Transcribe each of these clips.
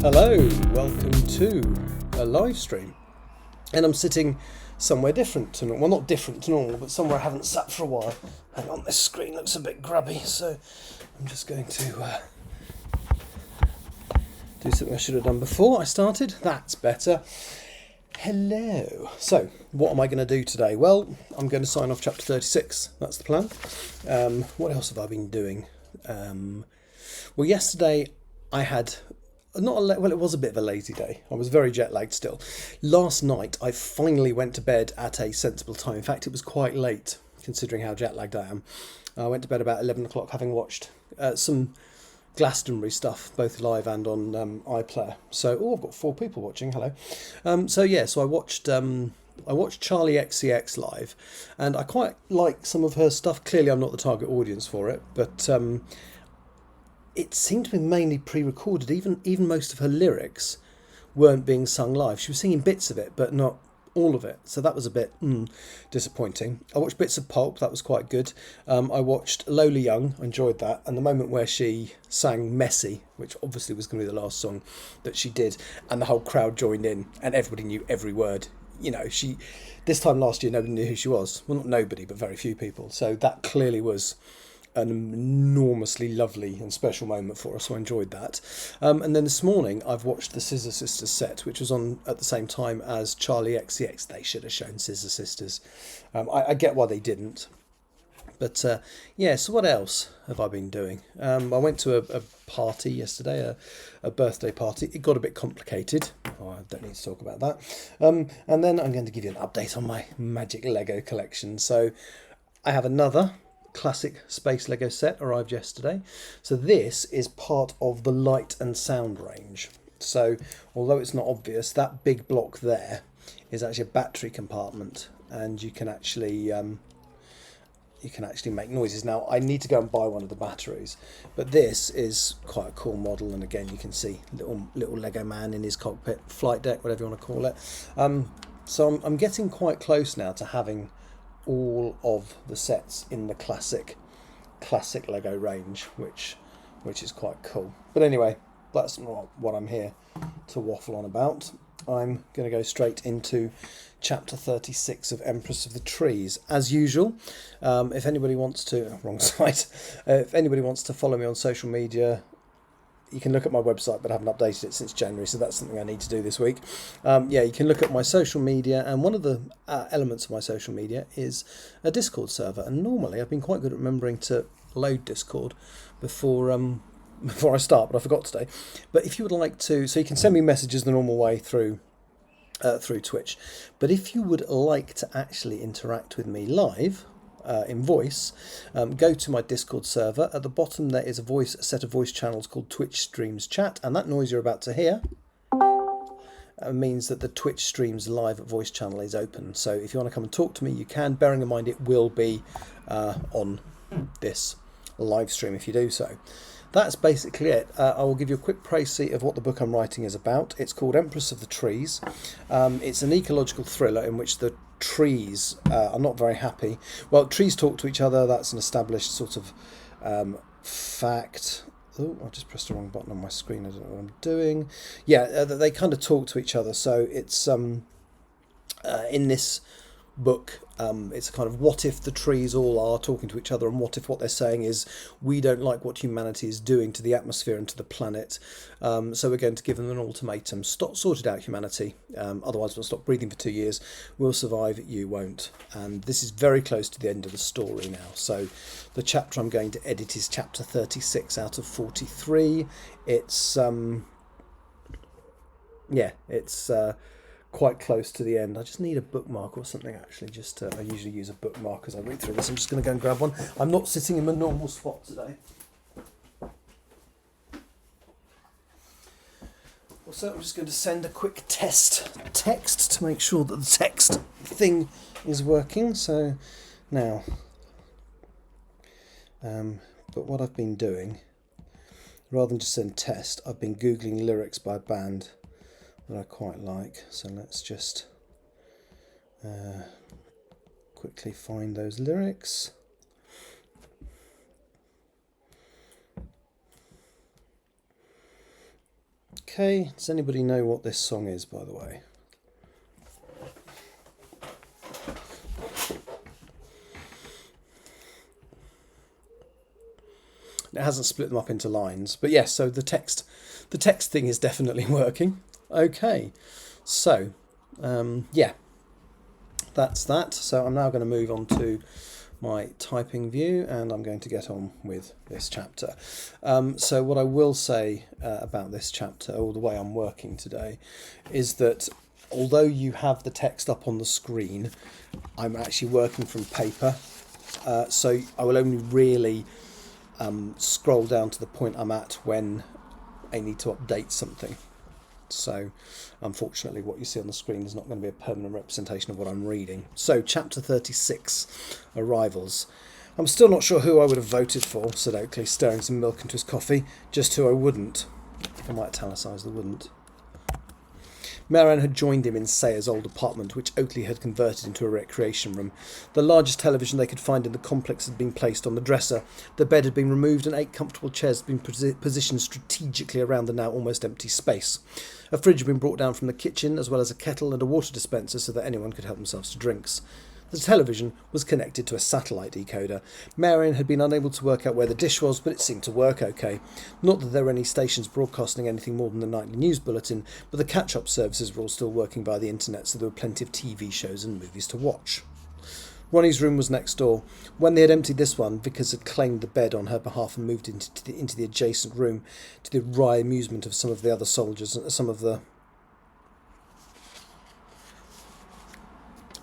Hello, welcome to a live stream, and I'm sitting somewhere different to normal. Well, not different to normal, but somewhere I haven't sat for a while. Hang on, this screen looks a bit grubby, so I'm just going to do something I should have done before I started. That's better. Hello. So, what am I going to do today? Well, I'm going to sign off chapter 36. That's the plan. What else have I been doing? Well, yesterday I had... it was a bit of a lazy day. I was very jet lagged still. Last night, I finally went to bed at a sensible time. In fact, it was quite late, considering how jet lagged I am. I went to bed about 11 o'clock, having watched some Glastonbury stuff, both live and on iPlayer. So, I've got 4 people watching. Hello. So I watched Charlie XCX live, and I quite like some of her stuff. Clearly, I'm not the target audience for it, but it seemed to be mainly pre-recorded. Even most of her lyrics weren't being sung live. She was singing bits of it, but not all of it. So that was a bit disappointing. I watched bits of Pulp. That was quite good. I watched Lola Young. I enjoyed that. And the moment where she sang Messy, which obviously was going to be the last song that she did, and the whole crowd joined in, and everybody knew every word. You know, this time last year, nobody knew who she was. Well, not nobody, but very few people. So that clearly was an enormously lovely and special moment for us, so I enjoyed that. And then this morning I've watched the Scissor Sisters set, which was on at the same time as Charlie XCX. They should have shown Scissor Sisters. I get why they didn't. But so what else have I been doing? I went to a party yesterday, a birthday party. It got a bit complicated. I don't need to talk about that. And then I'm going to give you an update on my Magic Lego collection. So I have another classic space Lego set arrived yesterday. So this is part of the light and sound range. So although it's not obvious, that big block there is actually a battery compartment, and you can actually make noises. Now I need to go and buy one of the batteries, but this is quite a cool model, and again you can see little Lego man in his cockpit, flight deck, whatever you want to call it. So I'm getting quite close now to having all of the sets in the classic Lego range, which is quite cool. But anyway, that's not what I'm here to waffle on about. I'm going to go straight into chapter 36 of Empress of the Trees. As usual, if anybody wants to... Wrong site. If anybody wants to follow me on social media, you can look at my website, but I haven't updated it since January, so that's something I need to do this week. You can look at my social media, and one of the elements of my social media is a Discord server. And normally I've been quite good at remembering to load Discord before I start, but I forgot today. But if you would like to, so you can send me messages the normal way through Twitch. But if you would like to actually interact with me live, in voice, go to my Discord server. At the bottom there is a set of voice channels called Twitch Streams Chat, and that noise you're about to hear means that the Twitch Streams live voice channel is open. So if you want to come and talk to me, you can, bearing in mind it will be on this live stream if you do so. That's basically it. I will give you a quick précis of what the book I'm writing is about. It's called Empress of the Trees. It's an ecological thriller in which the trees are not very happy. Well, trees talk to each other. That's an established sort of fact. Oh, I just pressed the wrong button on my screen. I don't know what I'm doing. Yeah, they kind of talk to each other. So it's in this book, it's a kind of what if the trees all are talking to each other, and what if what they're saying is we don't like what humanity is doing to the atmosphere and to the planet, so we're going to give them an ultimatum: sort it out, humanity, otherwise we'll stop breathing for 2 years. We'll survive, you won't. And this is very close to the end of the story now. So the chapter I'm going to edit is chapter 36 out of 43. It's quite close to the end. I just need a bookmark or something, actually. I usually use a bookmark as I read through this. I'm just going to go and grab one. I'm not sitting in my normal spot today. Also, I'm just going to send a quick test text to make sure that the text thing is working. So now, but what I've been doing, rather than just send test, I've been Googling lyrics by a band that I quite like. So let's just quickly find those lyrics. Okay, does anybody know what this song is, by the way? It hasn't split them up into lines, but yes, so the text thing is definitely working. Okay, so yeah, that's that. So I'm now going to move on to my typing view, and I'm going to get on with this chapter. So what I will say about this chapter, or the way I'm working today, is that although you have the text up on the screen, I'm actually working from paper. So I will only really scroll down to the point I'm at when I need to update something. So unfortunately what you see on the screen is not going to be a permanent representation of what I'm reading. So chapter 36, Arrivals. I'm still not sure who I would have voted for, said Oakley, stirring some milk into his coffee. Just who I wouldn't. I might italicise the wouldn't. Marianne had joined him in Sayre's old apartment, which Oakley had converted into a recreation room. The largest television they could find in the complex had been placed on the dresser. The bed had been removed and 8 comfortable chairs had been positioned strategically around the now almost empty space. A fridge had been brought down from the kitchen, as well as a kettle and a water dispenser so that anyone could help themselves to drinks. The television was connected to a satellite decoder. Marion had been unable to work out where the dish was, but it seemed to work okay. Not that there were any stations broadcasting anything more than the nightly news bulletin, but the catch-up services were all still working via the internet, so there were plenty of TV shows and movies to watch. Ronnie's room was next door. When they had emptied this one, Vickers had claimed the bed on her behalf and moved into the adjacent room, to the wry amusement of some of the other soldiers and some of the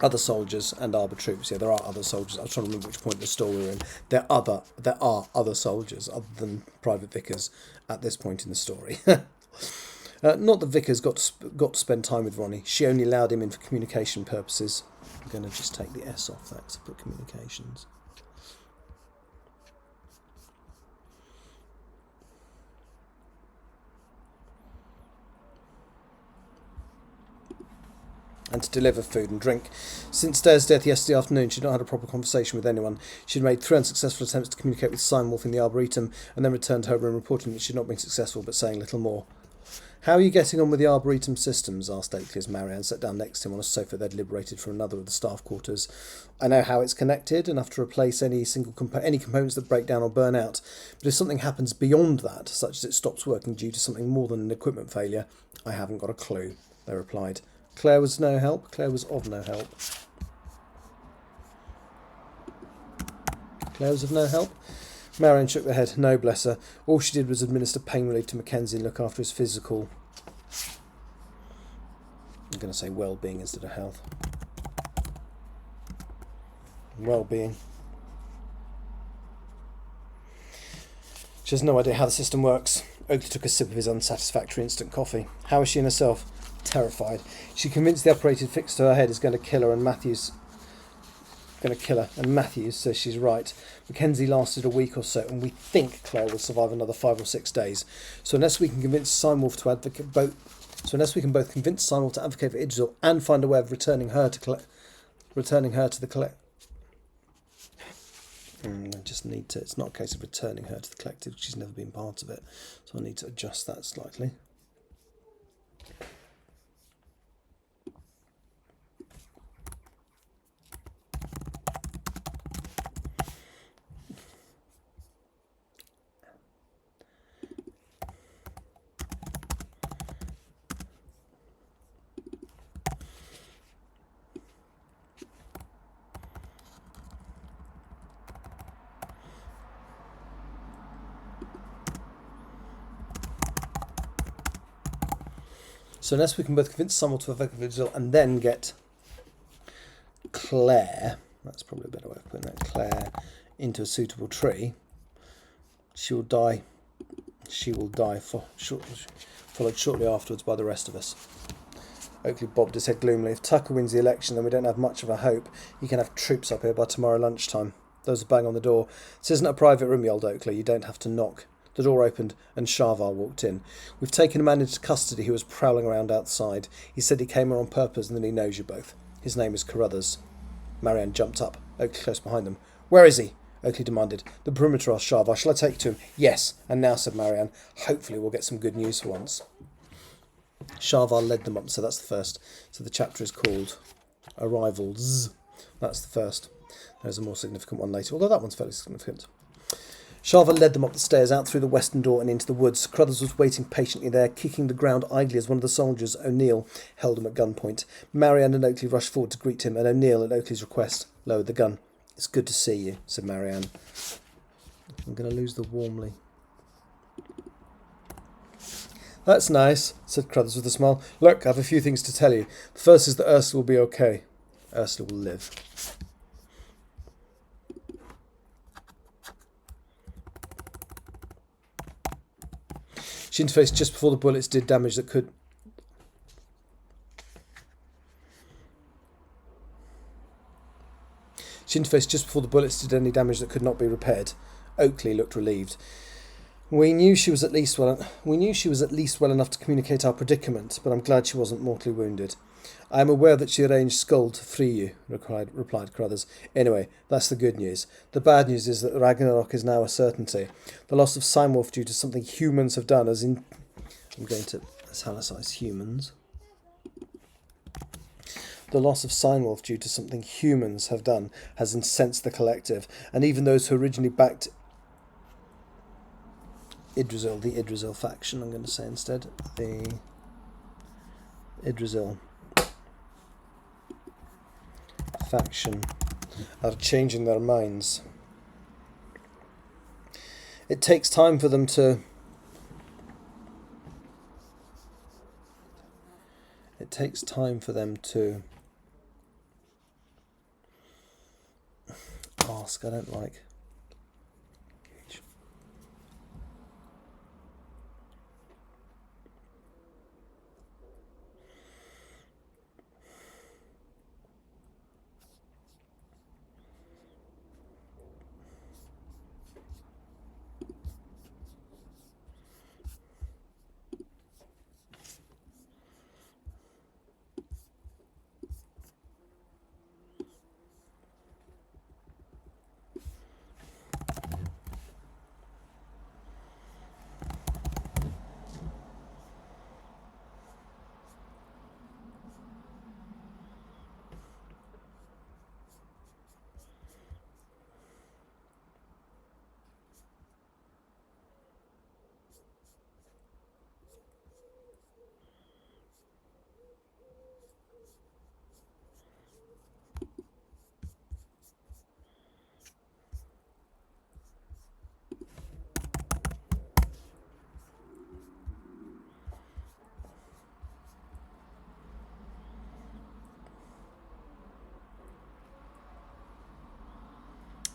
other soldiers and Arbor troops. Yeah, there are other soldiers. I was trying to remember which point in the story we're in. There are other soldiers other than Private Vickers at this point in the story. Not that Vickers got to spend time with Ronnie. She only allowed him in for communication purposes. I'm going to just take the S off that to put communications. And to deliver food and drink. Since Dare's death yesterday afternoon, she'd not had a proper conversation with anyone. She'd made 3 unsuccessful attempts to communicate with Simewolf in the Arboretum, and then returned to her room reporting that she'd not been successful, but saying little more. "How are you getting on with the Arboretum systems?" asked Oakley as Marianne sat down next to him on a sofa they'd liberated from another of the staff quarters. "I know how it's connected, enough to replace any components that break down or burn out. But if something happens beyond that, such as it stops working due to something more than an equipment failure, I haven't got a clue," they replied. Claire was no help. Claire was of no help. Claire was of no help? Marianne shook her head. No, bless her. All she did was administer pain relief to Mackenzie and look after his physical... I'm going to say well-being instead of health. Well-being. She has no idea how the system works. Oakley took a sip of his unsatisfactory instant coffee. How is she in herself? Terrified. She convinced the operated fix to her head is going to kill her, and Matthews says she's right. Mackenzie lasted a week or so, and we think Claire will survive another 5 or 6 days. So unless we can convince Simewolf to advocate both convince Simewolf to advocate for Idril and find a way of returning her to the collective. I just need to. It's not a case of returning her to the collective. She's never been part of it, so I need to adjust that slightly. So unless we can both convince someone to evoke a vigil and then get Claire, that's probably a better way of putting that, Claire, into a suitable tree, she will die. She will die for sure. followed shortly afterwards by the rest of us. Oakley bobbed his head gloomily. If Tucker wins the election, then we don't have much of a hope. You can have troops up here by tomorrow lunchtime. There was a bang on the door. This isn't a private room, yelled Oakley. You don't have to knock. The door opened and Sharvar walked in. We've taken a man into custody who was prowling around outside. He said he came here on purpose and that he knows you both. His name is Carruthers. Marianne jumped up, Oakley close behind them. Where is he? Oakley demanded. The perimeter, asked Sharvar. Shall I take you to him? Yes. And now, said Marianne, hopefully we'll get some good news for once. Sharvar led them up, so that's the first. So the chapter is called Arrivals. That's the first. There's a more significant one later, although that one's fairly significant. Sharvar led them up the stairs, out through the western door and into the woods. Carruthers was waiting patiently there, kicking the ground idly as one of the soldiers, O'Neill, held him at gunpoint. Marianne and Oakley rushed forward to greet him, and O'Neill, at Oakley's request, lowered the gun. It's good to see you, said Marianne. I'm going to lose the warmly. That's nice, said Carruthers with a smile. Look, I have a few things to tell you. The first is that Ursula will be okay. Ursula will live. She interfaced just before the bullets did damage that could... She interfaced just before the bullets did any damage that could not be repaired. Oakley looked relieved. We knew she was at least well enough to communicate our predicament, but I'm glad she wasn't mortally wounded. I am aware that she arranged Skull to free you, replied Carruthers. Anyway, that's the good news. The bad news is that Ragnarok is now a certainty. The loss of Simewolf due to something humans have done, I'm going to italicize humans. The loss of Simewolf due to something humans have done has incensed the collective, and even those who originally backed Idrisil, the Idrisil faction, I'm going to say instead. The Idrisil faction are changing their minds. It takes time for them to... ask. I don't like...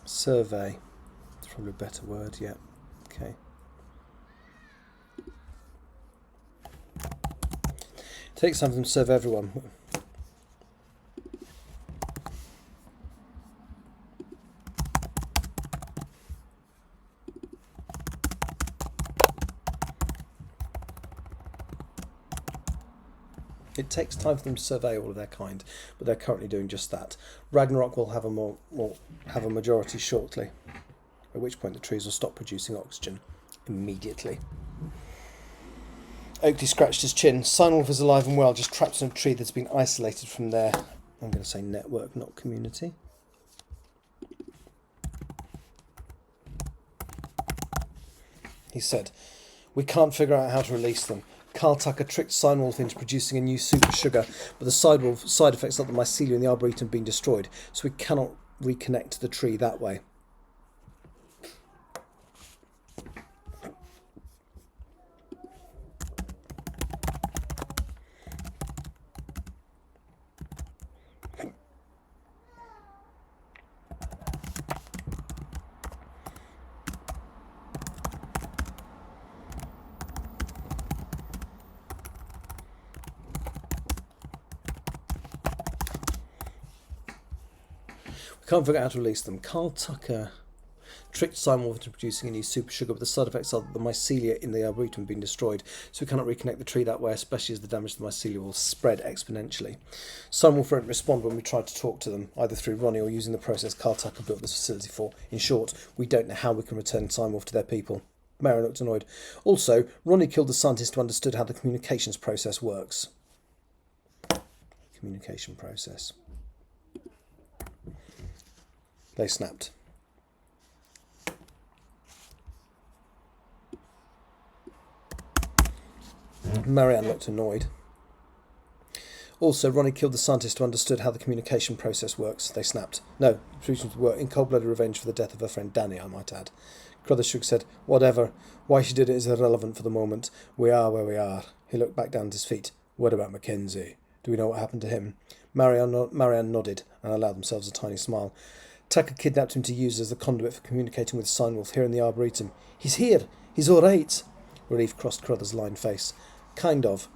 Survey. It's probably a better word, yeah. Okay. It takes time for them to serve everyone. It takes time for them to survey all of their kind, but they're currently doing just that. Ragnarok will have a majority shortly, at which point the trees will stop producing oxygen immediately. Oakley scratched his chin. Sinewolf is alive and well, just trapped in a tree that's been isolated from their, I'm going to say network, not community. He said, we can't figure out how to release them. Carl Tucker tricked Sinewolf into producing a new super sugar, but the side effects like the mycelium and the arboretum have been destroyed, so we cannot reconnect to the tree that way. Can't figure out how to release them. Carl Tucker tricked Simon into producing a new super sugar, but the side effects are that the mycelia in the arboretum have been destroyed, so we cannot reconnect the tree that way, especially as the damage to the mycelia will spread exponentially. Simon won't respond when we try to talk to them, either through Ronnie or using the process Carl Tucker built this facility for. In short, we don't know how we can return Simon to their people. Marion looked annoyed. Also, Ronnie killed the scientist who understood how the communications process works. Communication process. They snapped. Marianne looked annoyed. Also, Ronnie killed the scientist who understood how the communication process works. They snapped. No, it were in cold-blooded revenge for the death of her friend Danny, I might add. Crothers shook his head. Whatever. Why she did it is irrelevant for the moment. We are where we are. He looked back down at his feet. What about Mackenzie? Do we know what happened to him? Marianne nodded and allowed themselves a tiny smile. Tucker kidnapped him to use as the conduit for communicating with Steinwolf here in the Arboretum. He's here. He's all right. Relief crossed Crothers' lined face. Kind of.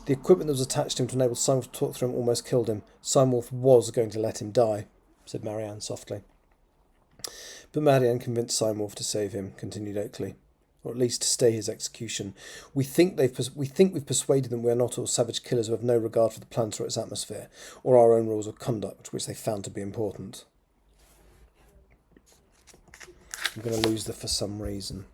The equipment that was attached to him to enable Steinwolf to talk through him almost killed him. Steinwolf was going to let him die, said Marianne softly. But Marianne convinced Steinwolf to save him, continued Oakley, or at least to stay his execution. We think we've persuaded them we are not all savage killers who have no regard for the planet or its atmosphere, or our own rules of conduct, which they found to be important. I'm going to lose the for some reason.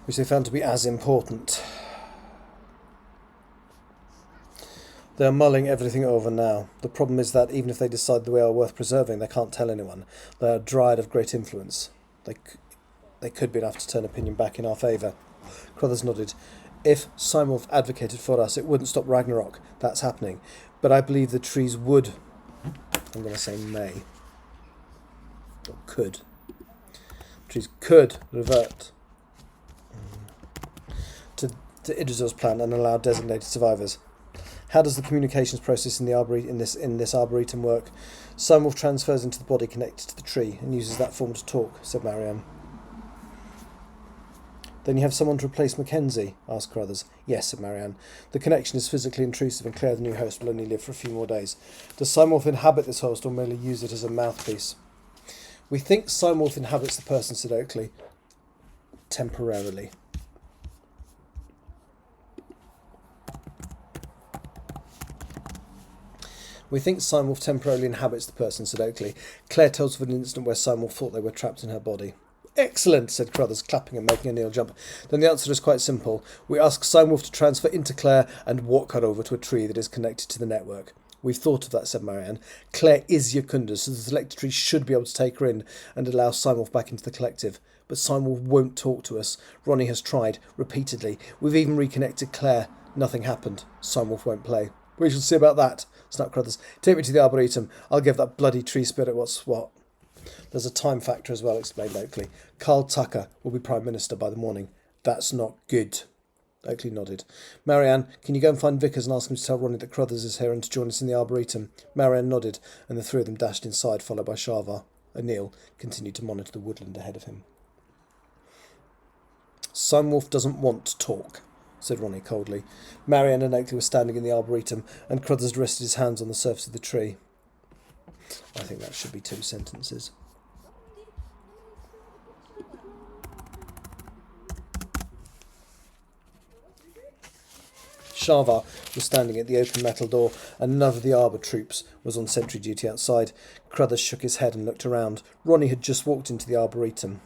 Which they found to be as important. They are mulling everything over now. The problem is that even if they decide the way are worth preserving, they can't tell anyone. They are a dryad of great influence. They could be enough to turn opinion back in our favour. Crothers nodded. If Simulf advocated for us, it wouldn't stop Ragnarok. That's happening. But I believe the trees would. I'm going to say may. Or could. Trees could revert to Idrisil's plan and allow designated survivors. How does the communications process in this arboretum work? Simulf transfers into the body connected to the tree and uses that form to talk, said Marianne. Then you have someone to replace Mackenzie? Asked Crothers. Yes, said Marianne. The connection is physically intrusive and Claire, the new host, will only live for a few more days. Does Simulf inhabit this host or merely use it as a mouthpiece? We think Simulf inhabits the person, said Oakley. Temporarily. We think Simulf temporarily inhabits the person, said Oakley. Claire tells of an incident where Simulf thought they were trapped in her body. Excellent, said Crothers, clapping and making a kneel jump. Then the answer is quite simple. We ask Simulf to transfer into Claire and walk her over to a tree that is connected to the network. We've thought of that, said Marianne. Claire is Yakunda, so the selected tree should be able to take her in and allow Simulf back into the collective. But Simulf won't talk to us. Ronnie has tried, repeatedly. We've even reconnected Claire. Nothing happened. Simulf won't play. We shall see about that, snapped Crothers. Take me to the Arboretum. I'll give that bloody tree spirit what's what. There's a time factor as well, explained Oakley. Carl Tucker will be Prime Minister by the morning. That's not good. Oakley nodded. Marianne, can you go and find Vickers and ask him to tell Ronnie that Crothers is here and to join us in the Arboretum? Marianne nodded, and the three of them dashed inside, followed by Sharvar. O'Neill continued to monitor the woodland ahead of him. Simulf doesn't want to talk, said Ronnie coldly. Marianne and Oakley were standing in the Arboretum, and Crothers rested his hands on the surface of the tree. I think that should be 2 sentences. Sharvar was standing at the open metal door, and none of the Arbor troops was on sentry duty outside. Crothers shook his head and looked around. Ronnie had just walked into the Arboretum.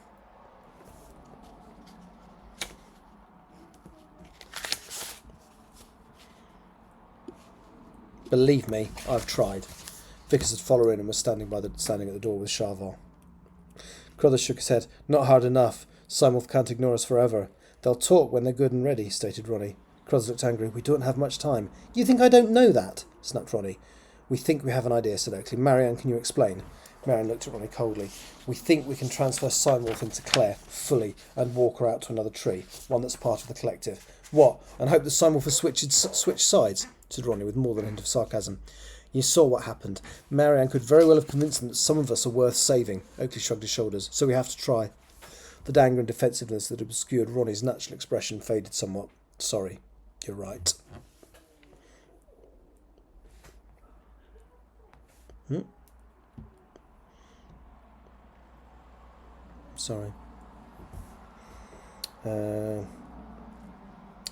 Believe me, I've tried. Vickers had followed in and was standing at the door with Sharvar. Crothers shook his head. Not hard enough. Simulf can't ignore us forever. They'll talk when they're good and ready, stated Ronnie. Crothers looked angry. We don't have much time. You think I don't know that? Snapped Ronnie. We think we have an idea, said Oakley. Marianne, can you explain? Marianne looked at Ronnie coldly. We think we can transfer Simulf into Claire fully and walk her out to another tree, one that's part of the collective. What? And hope that Simulf has switched sides? Said Ronnie with more than a hint of sarcasm. You saw what happened. Marianne could very well have convinced them that some of us are worth saving. Oakley shrugged his shoulders. So we have to try. The anger and defensiveness that obscured Ronnie's natural expression faded somewhat. Sorry, you're right. Sorry.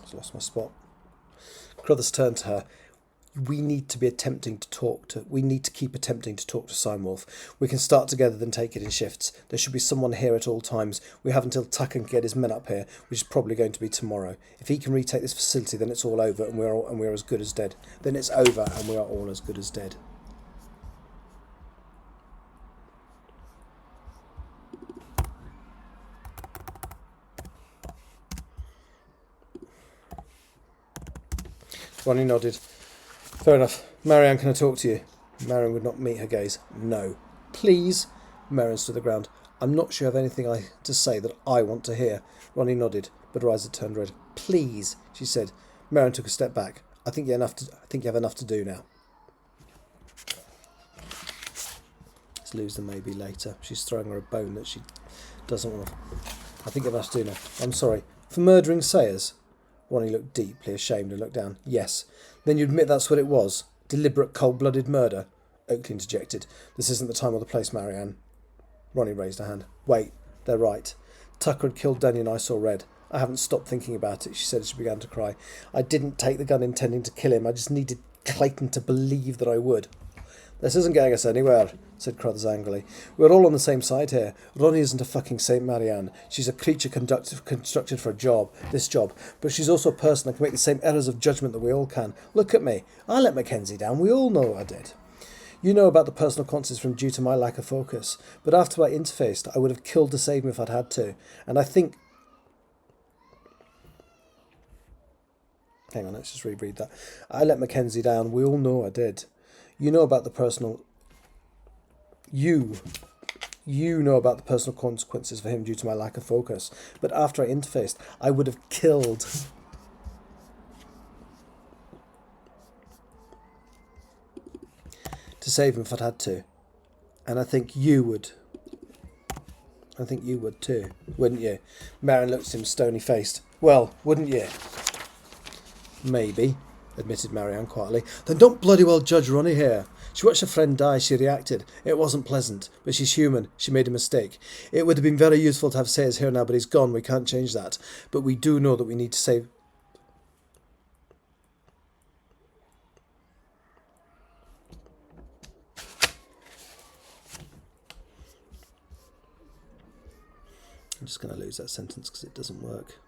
Just lost my spot. Crothers turned to her. We need to keep attempting to talk to Simewolf. We can start together, then take it in shifts. There should be someone here at all times. We have until Tucker can get his men up here, which is probably going to be tomorrow. If he can retake this facility, then it's all over, and we're as good as dead. Then it's over, and we are all as good as dead. Ronnie nodded. Fair enough. Marianne, can I talk to you? Marianne would not meet her gaze. No. Please. Marianne stood the ground. I'm not sure of anything to say that I want to hear. Ronnie nodded, but her eyes had turned red. Please, she said. Marianne took a step back. I think you have enough to do now. Let's lose them maybe later. She's throwing her a bone that she doesn't want to. I think you have enough to do now. I'm sorry. For murdering Sayers? Ronnie looked deeply ashamed and looked down. Yes. Then you admit that's what it was? Deliberate, cold-blooded murder? Oakley interjected. This isn't the time or the place, Marianne. Ronnie raised her hand. Wait, they're right. Tucker had killed Denny and I saw red. I haven't stopped thinking about it, she said as she began to cry. I didn't take the gun intending to kill him. I just needed Clayton to believe that I would. This isn't getting us anywhere, said Crothers angrily. We're all on the same side here. Ronnie isn't a fucking Saint Marianne. She's a creature constructed for this job, but she's also a person that can make the same errors of judgment that we all can. Look at me. I let Mackenzie down. We all know I did. You know about the personal consequences from due to my lack of focus, but after I interfaced, I would have killed to save him if I'd had to. And I think... Hang on, let's just reread that. I let Mackenzie down. We all know I did. You know about the personal... You know about the personal consequences for him due to my lack of focus. But after I interfaced, I would have killed. To save him if I'd had to. And I think you would. I think you would too, wouldn't you? Marianne looked at him stony-faced. Well, wouldn't you? Maybe, admitted Marianne quietly. Then don't bloody well judge Ronnie here. She watched her friend die, she reacted. It wasn't pleasant, but she's human. She made a mistake. It would have been very useful to have Sayers here now, but he's gone. We can't change that. But we do know that we need to save... I'm just going to lose that sentence because it doesn't work.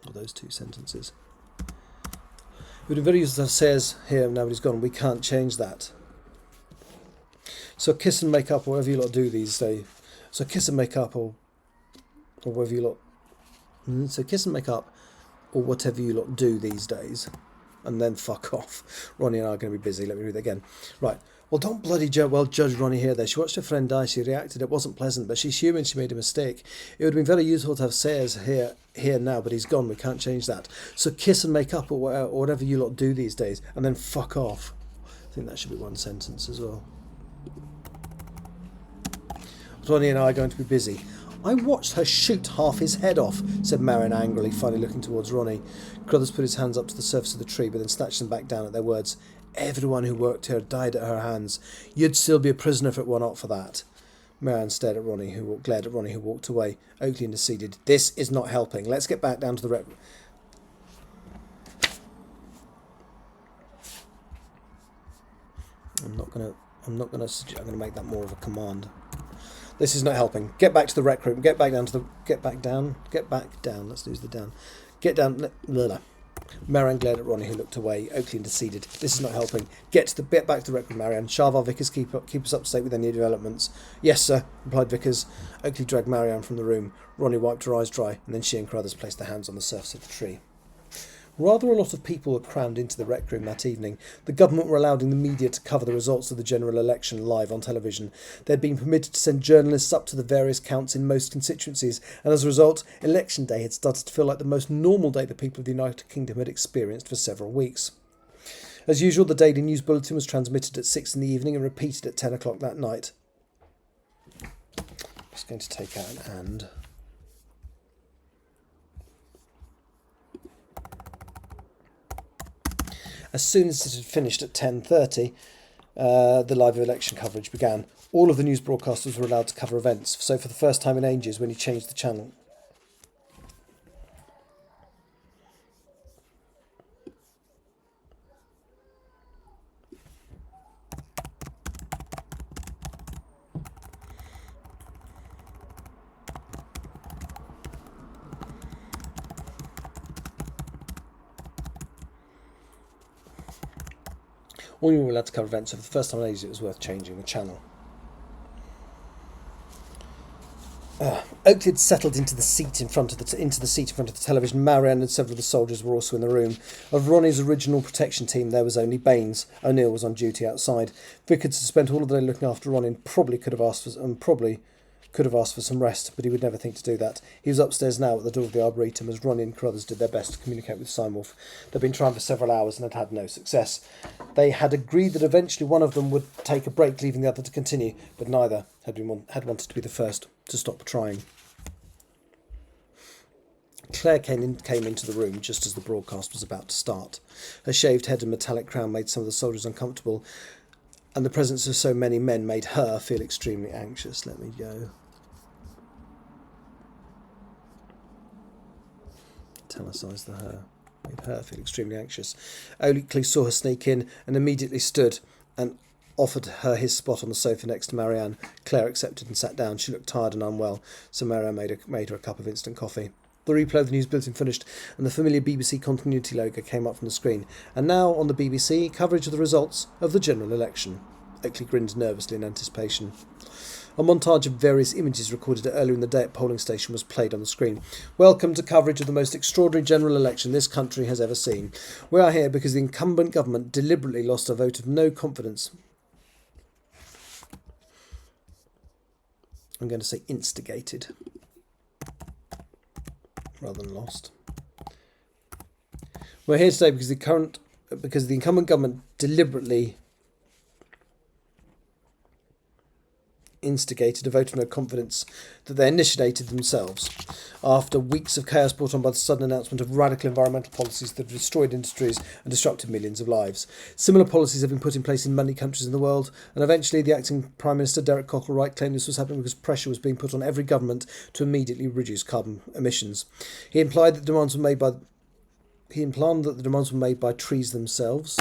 Or those two sentences. It would be very useful to have Sayers here now, but he's gone. We can't change that. So kiss and make up, or whatever you lot do these days. So kiss and make up, or whatever you lot... So kiss and make up, or whatever you lot do these days. And then fuck off. Ronnie and I are going to be busy. Let me read that again. Right. Well, don't bloody judge Ronnie here. There. She watched her friend die. She reacted. It wasn't pleasant, but she's human. She made a mistake. It would have been very useful to have Sayers here now, but he's gone. We can't change that. So kiss and make up, or whatever you lot do these days, and then fuck off. I think that should be one sentence as well. Ronnie and I are going to be busy. I watched her shoot half his head off, said Marianne angrily, finally looking towards Ronnie. Crothers put his hands up to the surface of the tree, but then snatched them back down at their words. Everyone who worked here died at her hands. You'd still be a prisoner if it were not for that. Marianne glared at Ronnie, who walked away. Oakley interceded. This is not helping. Let's get back down to the I'm going to make that more of a command. This is not helping. Get back to the rec room. Get back down. Let's lose the down. Get down. Marianne glared at Ronnie, who looked away. Oakley interceded. This is not helping. Get back to the rec room, Marianne. Sharvar Vickers, keep us up to date with any developments. Yes, sir, replied Vickers. Oakley dragged Marianne from the room. Ronnie wiped her eyes dry, and then she and Crothers placed their hands on the surface of the tree. Rather a lot of people were crammed into the rec room that evening. The government were allowing the media to cover the results of the general election live on television. They had been permitted to send journalists up to the various counts in most constituencies, and as a result, election day had started to feel like the most normal day the people of the United Kingdom had experienced for several weeks. As usual, the Daily News Bulletin was transmitted at 6 in the evening and repeated at 10 o'clock that night. I'm just going to take out an and. As soon as it had finished at 10:30, the live election coverage began. All of the news broadcasters were allowed to cover events, so for the first time in ages when he changed the channel. All you were allowed to cover events, so for the first time in ages it was worth changing the channel. Oakley had settled into the seat in front of the television. Marianne and several of the soldiers were also in the room. Of Ronnie's original protection team, there was only Baines. O'Neill was on duty outside. Vickers had spent all of the day looking after Ronnie and probably could have asked for some rest, but he would never think to do that. He was upstairs now at the door of the Arboretum as Ronnie and Carruthers did their best to communicate with Simorph. They'd been trying for several hours and had no success. They had agreed that eventually one of them would take a break, leaving the other to continue, but neither had wanted to be the first to stop trying. Claire came into the room just as the broadcast was about to start. Her shaved head and metallic crown made some of the soldiers uncomfortable, and the presence of so many men made her feel extremely anxious. Let me go. Italicise the her. Made her feel extremely anxious. Oakley saw her sneak in and immediately stood and offered her his spot on the sofa next to Marianne. Claire accepted and sat down. She looked tired and unwell, so Marianne made her a cup of instant coffee. The replay of the news bulletin finished, and the familiar BBC continuity logo came up from the screen. And now, on the BBC, coverage of the results of the general election. Oakley grinned nervously in anticipation. A montage of various images recorded earlier in the day at polling station was played on the screen. Welcome to coverage of the most extraordinary general election this country has ever seen. We are here because the incumbent government deliberately lost a vote of no confidence. I'm going to say instigated rather than lost. We're here today because the incumbent government deliberately instigated a vote of no confidence that they initiated themselves after weeks of chaos brought on by the sudden announcement of radical environmental policies that have destroyed industries and disrupted millions of lives. Similar policies have been put in place in many countries in the world, and eventually the acting Prime Minister Derek Cockle-Wright claimed this was happening because pressure was being put on every government to immediately reduce carbon emissions. He implied that the demands were made by trees themselves.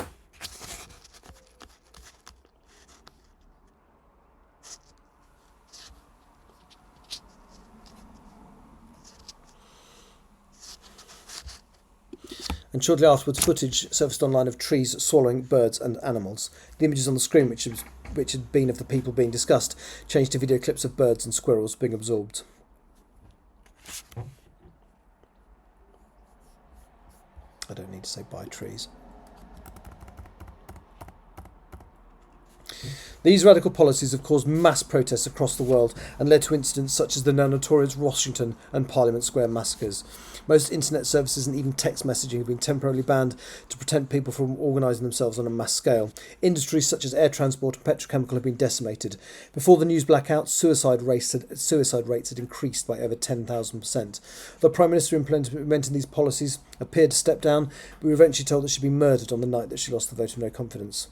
And shortly afterwards, footage surfaced online of trees swallowing birds and animals. The images on the screen, which had been of the people being discussed, changed to video clips of birds and squirrels being absorbed. I don't need to say by trees. These radical policies have caused mass protests across the world and led to incidents such as the now notorious Washington and Parliament Square massacres. Most internet services and even text messaging have been temporarily banned to prevent people from organising themselves on a mass scale. Industries such as air transport and petrochemical have been decimated. Before the news blackout, suicide rates had increased by over 10,000%. The Prime Minister implementing these policies appeared to step down, but we were eventually told that she'd been murdered on the night that she lost the vote of no confidence.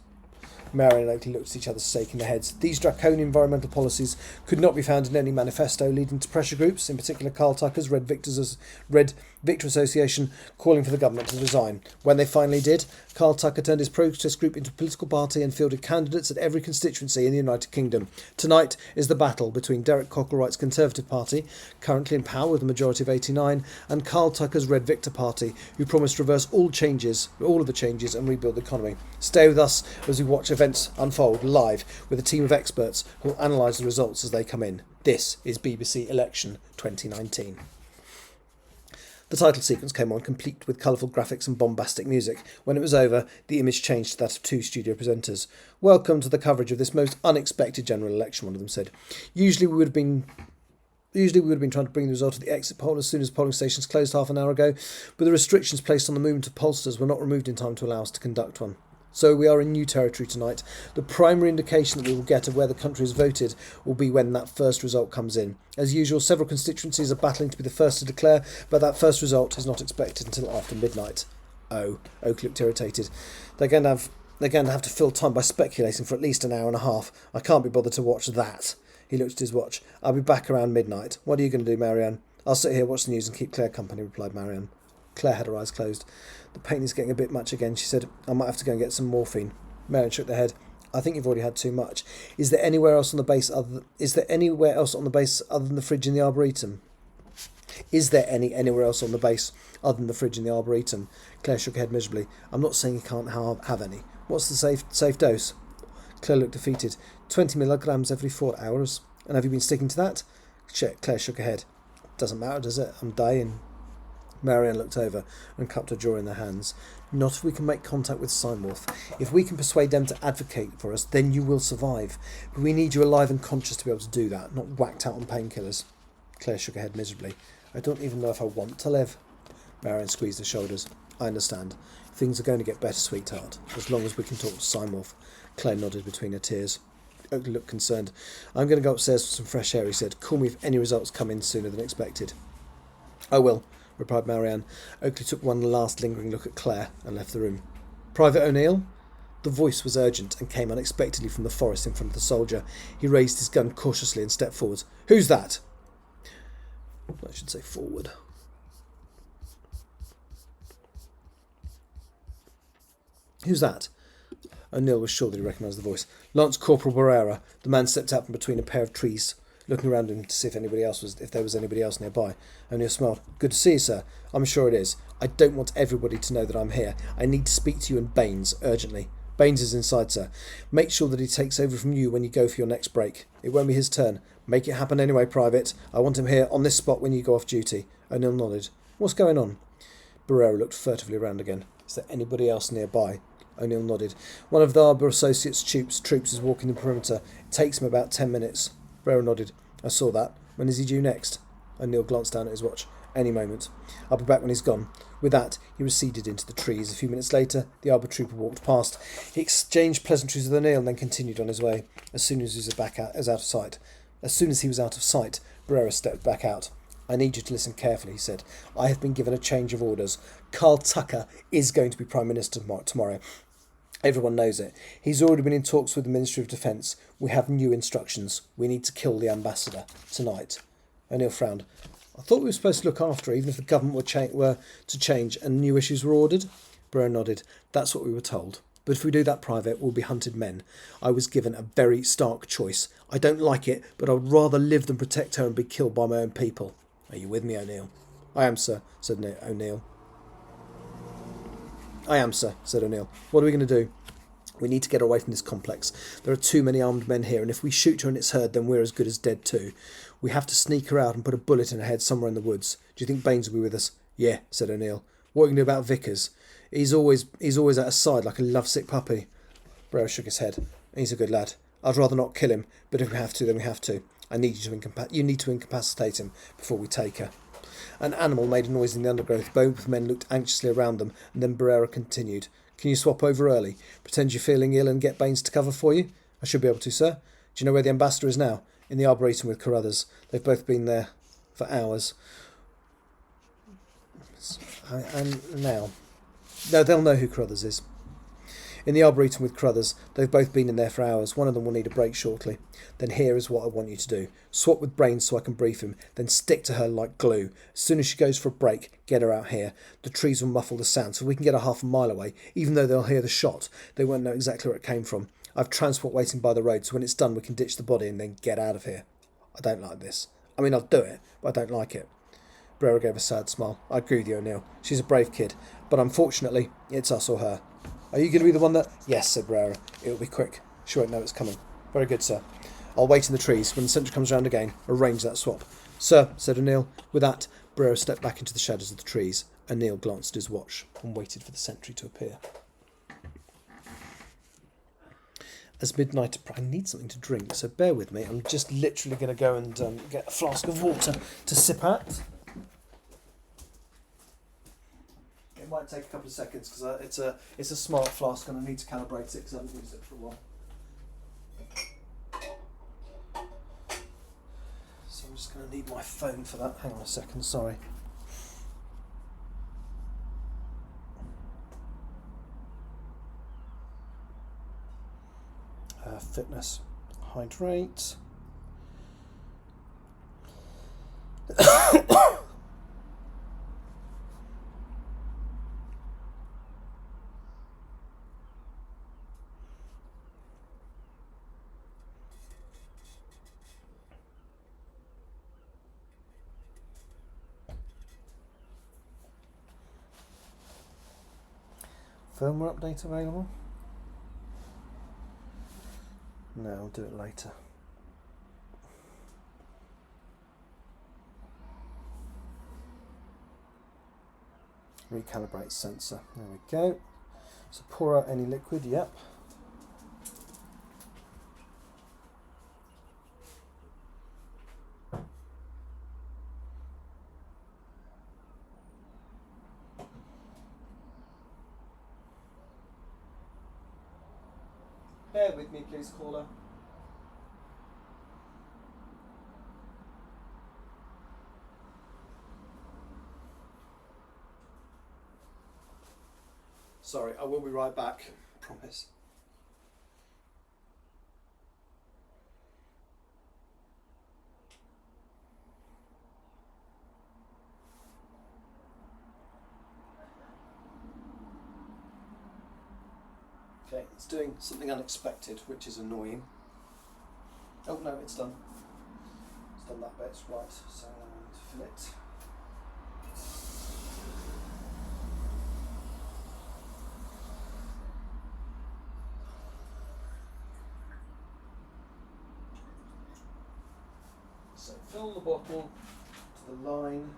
Marianne and Oakley looked at each other, shaking their heads. These draconian environmental policies could not be found in any manifesto, leading to pressure groups, in particular Carl Tucker's Red Victor Association, calling for the government to resign. When they finally did, Carl Tucker turned his protest group into a political party and fielded candidates at every constituency in the United Kingdom. Tonight is the battle between Derek Cockle-Wright's Conservative Party, currently in power with a majority of 89, and Carl Tucker's Red Victor Party, who promised to reverse all of the changes and rebuild the economy. Stay with us as we watch events unfold live with a team of experts who will analyse the results as they come in. This is BBC Election 2019. The title sequence came on, complete with colourful graphics and bombastic music. When it was over, the image changed to that of two studio presenters. Welcome to the coverage of this most unexpected general election, one of them said. Usually we would have been trying to bring the result of the exit poll as soon as polling stations closed half an hour ago, but the restrictions placed on the movement of pollsters were not removed in time to allow us to conduct one. So we are in new territory tonight. The primary indication that we will get of where the country has voted will be when that first result comes in. As usual, several constituencies are battling to be the first to declare, but that first result is not expected until after midnight. Oh, Oak looked irritated. They're going to have to fill time by speculating for at least an hour and a half. I can't be bothered to watch that. He looked at his watch. I'll be back around midnight. What are you going to do, Marianne? I'll sit here, watch the news and keep Claire company, replied Marianne. Claire had her eyes closed. The pain is getting a bit much again, she said. I might have to go and get some morphine. Marianne shook her head. I think you've already had too much. Is there anywhere else on the base other than the fridge in the Arboretum? Is there anywhere else on the base other than the fridge in the Arboretum? Claire shook her head miserably. I'm not saying you can't have any. What's the safe dose? Claire looked defeated. 20 milligrams every 4 hours. And have you been sticking to that? Claire shook her head. Doesn't matter, does it? I'm dying. Marianne looked over and cupped her jaw in their hands. Not if we can make contact with Simorph. If we can persuade them to advocate for us, then you will survive. But we need you alive and conscious to be able to do that, not whacked out on painkillers. Claire shook her head miserably. I don't even know if I want to live. Marianne squeezed her shoulders. I understand. Things are going to get better, sweetheart, as long as we can talk to Simorph. Claire nodded between her tears. Oakley looked concerned. I'm going to go upstairs for some fresh air, he said. Call me if any results come in sooner than expected. I will, replied Marianne. Oakley took one last lingering look at Claire and left the room. Private O'Neill? The voice was urgent and came unexpectedly from the forest in front of the soldier. He raised his gun cautiously and stepped forward. Who's that? I should say forward. Who's that? O'Neill was sure that he recognised the voice. Lance Corporal Barrera. The man stepped out from between a pair of trees, looking around him to see if there was anybody else nearby. O'Neill smiled. Good to see you, sir. I'm sure it is. I don't want everybody to know that I'm here. I need to speak to you and Baines, urgently. Baines is inside, sir. Make sure that he takes over from you when you go for your next break. It won't be his turn. Make it happen anyway, Private. I want him here on this spot when you go off duty. O'Neill nodded. What's going on? Barrera looked furtively around again. Is there anybody else nearby? O'Neill nodded. One of the Arbor Associates' troops is walking the perimeter. It takes him about 10 minutes. Barrera nodded. I saw that. When is he due next? O'Neill glanced down at his watch. Any moment. I'll be back when he's gone. With that, he receded into the trees. A few minutes later, the Arbor Trooper walked past. He exchanged pleasantries with O'Neill and then continued on his way. As soon as he was out of sight, Barrera stepped back out. I need you to listen carefully, he said. I have been given a change of orders. Carl Tucker is going to be Prime Minister tomorrow. Everyone knows it. He's already been in talks with the Ministry of Defence. We have new instructions. We need to kill the ambassador tonight. O'Neill frowned. I thought we were supposed to look after her, even if the government were to change and new issues were ordered. Barrera nodded. That's what we were told. But if we do that, Private, we'll be hunted men. I was given a very stark choice. I don't like it, but I would rather live than protect her and be killed by my own people. Are you with me, O'Neill? I am, sir, said O'Neill. I am, sir, said O'Neill. What are we going to do? We need to get her away from this complex. There are too many armed men here, and if we shoot her and it's heard, then we're as good as dead too. We have to sneak her out and put a bullet in her head somewhere in the woods. Do you think Baines will be with us? Yeah, said O'Neill. What are we going to do about Vickers? He's always at her side like a lovesick puppy. Barrera shook his head. He's a good lad. I'd rather not kill him, but if we have to, then we have to. You need to incapacitate him before we take her. An animal made a noise in the undergrowth. Both men looked anxiously around them, and then Barrera continued. Can you swap over early? Pretend you're feeling ill and get Baines to cover for you? I should be able to, sir. Do you know where the ambassador is now? In the Arboretum with Carruthers. They've both been there for hours. And now? No, they'll know who Carruthers is. In the Arboretum with Carruthers. They've both been in there for hours. One of them will need a break shortly. Then here is what I want you to do. Swap with Baines so I can brief him. Then stick to her like glue. As soon as she goes for a break, get her out here. The trees will muffle the sound, so we can get her half a mile away. Even though they'll hear the shot, they won't know exactly where it came from. I've transport waiting by the road, so when it's done we can ditch the body and then get out of here. I don't like this. I mean, I'll do it, but I don't like it. Barrera gave a sad smile. I agree with you, O'Neill. She's a brave kid, but unfortunately, it's us or her. Are you going to be the one that... Yes, said Barrera. It'll be quick. She won't know it's coming. Very good, sir. I'll wait in the trees. When the sentry comes round again, arrange that swap. Sir, said O'Neill. With that, Barrera stepped back into the shadows of the trees. O'Neill glanced at his watch and waited for the sentry to appear. As midnight... I need something to drink, so bear with me. I'm just literally going to go and get a flask of water to sip at. It might take a couple of seconds because it's a smart flask and I need to calibrate it because I haven't used it for a while. So I'm just going to need my phone for that. Hang on a second, sorry. fitness. Hydrate. Firmware update available? No, I'll do it later. Recalibrate sensor. There we go. So pour out any liquid, yep. Bear with me, please, caller. Sorry, I will be right back. Promise. Okay, it's doing something unexpected, which is annoying. Oh no, it's done. It's done that bit, right. So I'm going to fill it. So fill the bottle to the line,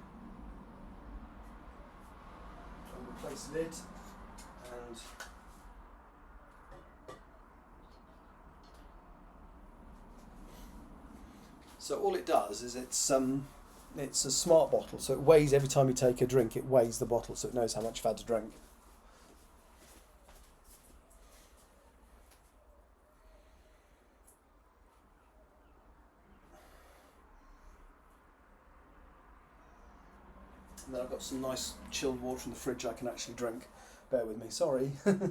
and replace lid, and so all it does is it's a smart bottle, so it weighs every time you take a drink. It weighs the bottle, so it knows how much you've had to drink. And then I've got some nice chilled water in the fridge I can actually drink. Bear with me, sorry. Come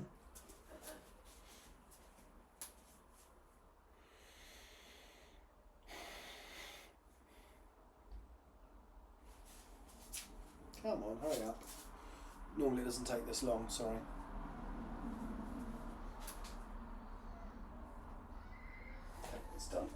on, hurry up. Normally it doesn't take this long, sorry. Okay, it's done.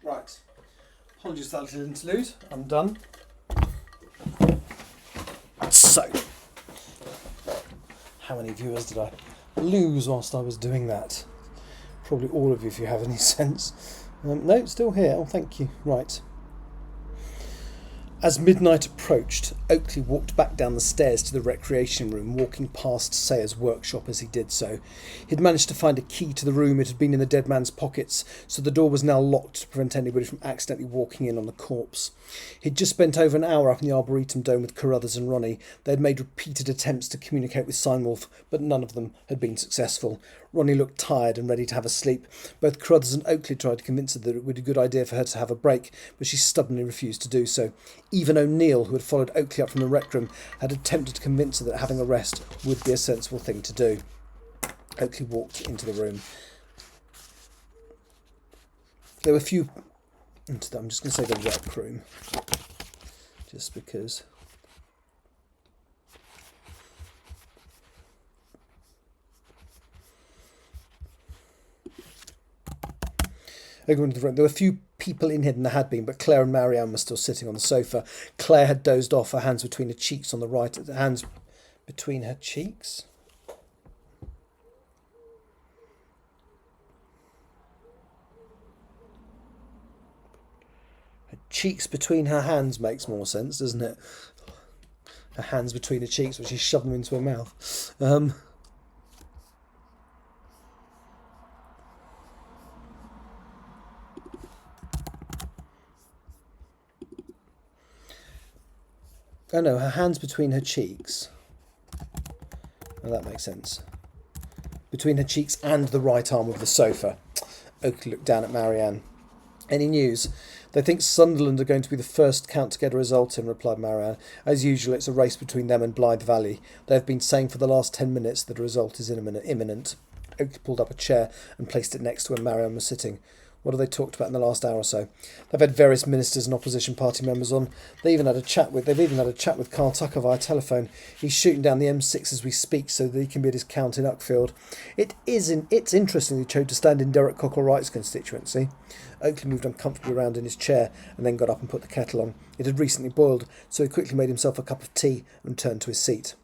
Right, apologies for that little interlude, I'm done. So, how many viewers did I lose whilst I was doing that? Probably all of you if you have any sense. No, still here, oh thank you, right. As midnight approached, Oakley walked back down the stairs to the recreation room, walking past Sayer's workshop as he did so. He'd managed to find a key to the room. It had been in the dead man's pockets, so the door was now locked to prevent anybody from accidentally walking in on the corpse. He'd just spent over an hour up in the Arboretum dome with Carruthers and Ronnie. They had made repeated attempts to communicate with Steinwolf, but none of them had been successful. Ronnie looked tired and ready to have a sleep. Both Carruthers and Oakley tried to convince her that it would be a good idea for her to have a break, but she stubbornly refused to do so. Even O'Neill, who had followed Oakley up from the rec room, had attempted to convince her that having a rest would be a sensible thing to do. Oakley walked into the room. There were a few... I'm just going to say the rec room, just because... There were a few people in here than there had been, but Claire and Marianne were still sitting on the sofa. Claire had dozed off, her hands between her cheeks on the right. Hands between her cheeks? Her cheeks between her hands makes more sense, doesn't it? her hands between her cheeks, which she's shoving them into her mouth. Oh no, her hands between her cheeks. Oh, that makes sense. Between her cheeks and the right arm of the sofa. Oakley looked down at Marianne. Any news? They think Sunderland are going to be the first count to get a result in, replied Marianne. As usual, it's a race between them and Blythe Valley. They have been saying for the last 10 minutes that a result is imminent. Oakley pulled up a chair and placed it next to where Marianne was sitting. What have they talked about in the last hour or so? They've had various ministers and opposition party members on. They've even had a chat with Carl Tucker via telephone. He's shooting down the M6 as we speak so that he can be at his count in Uckfield. It's interesting he chose to stand in Derek Cockle-Wright's constituency. Oakley moved uncomfortably around in his chair and then got up and put the kettle on. It had recently boiled, so he quickly made himself a cup of tea and turned to his seat.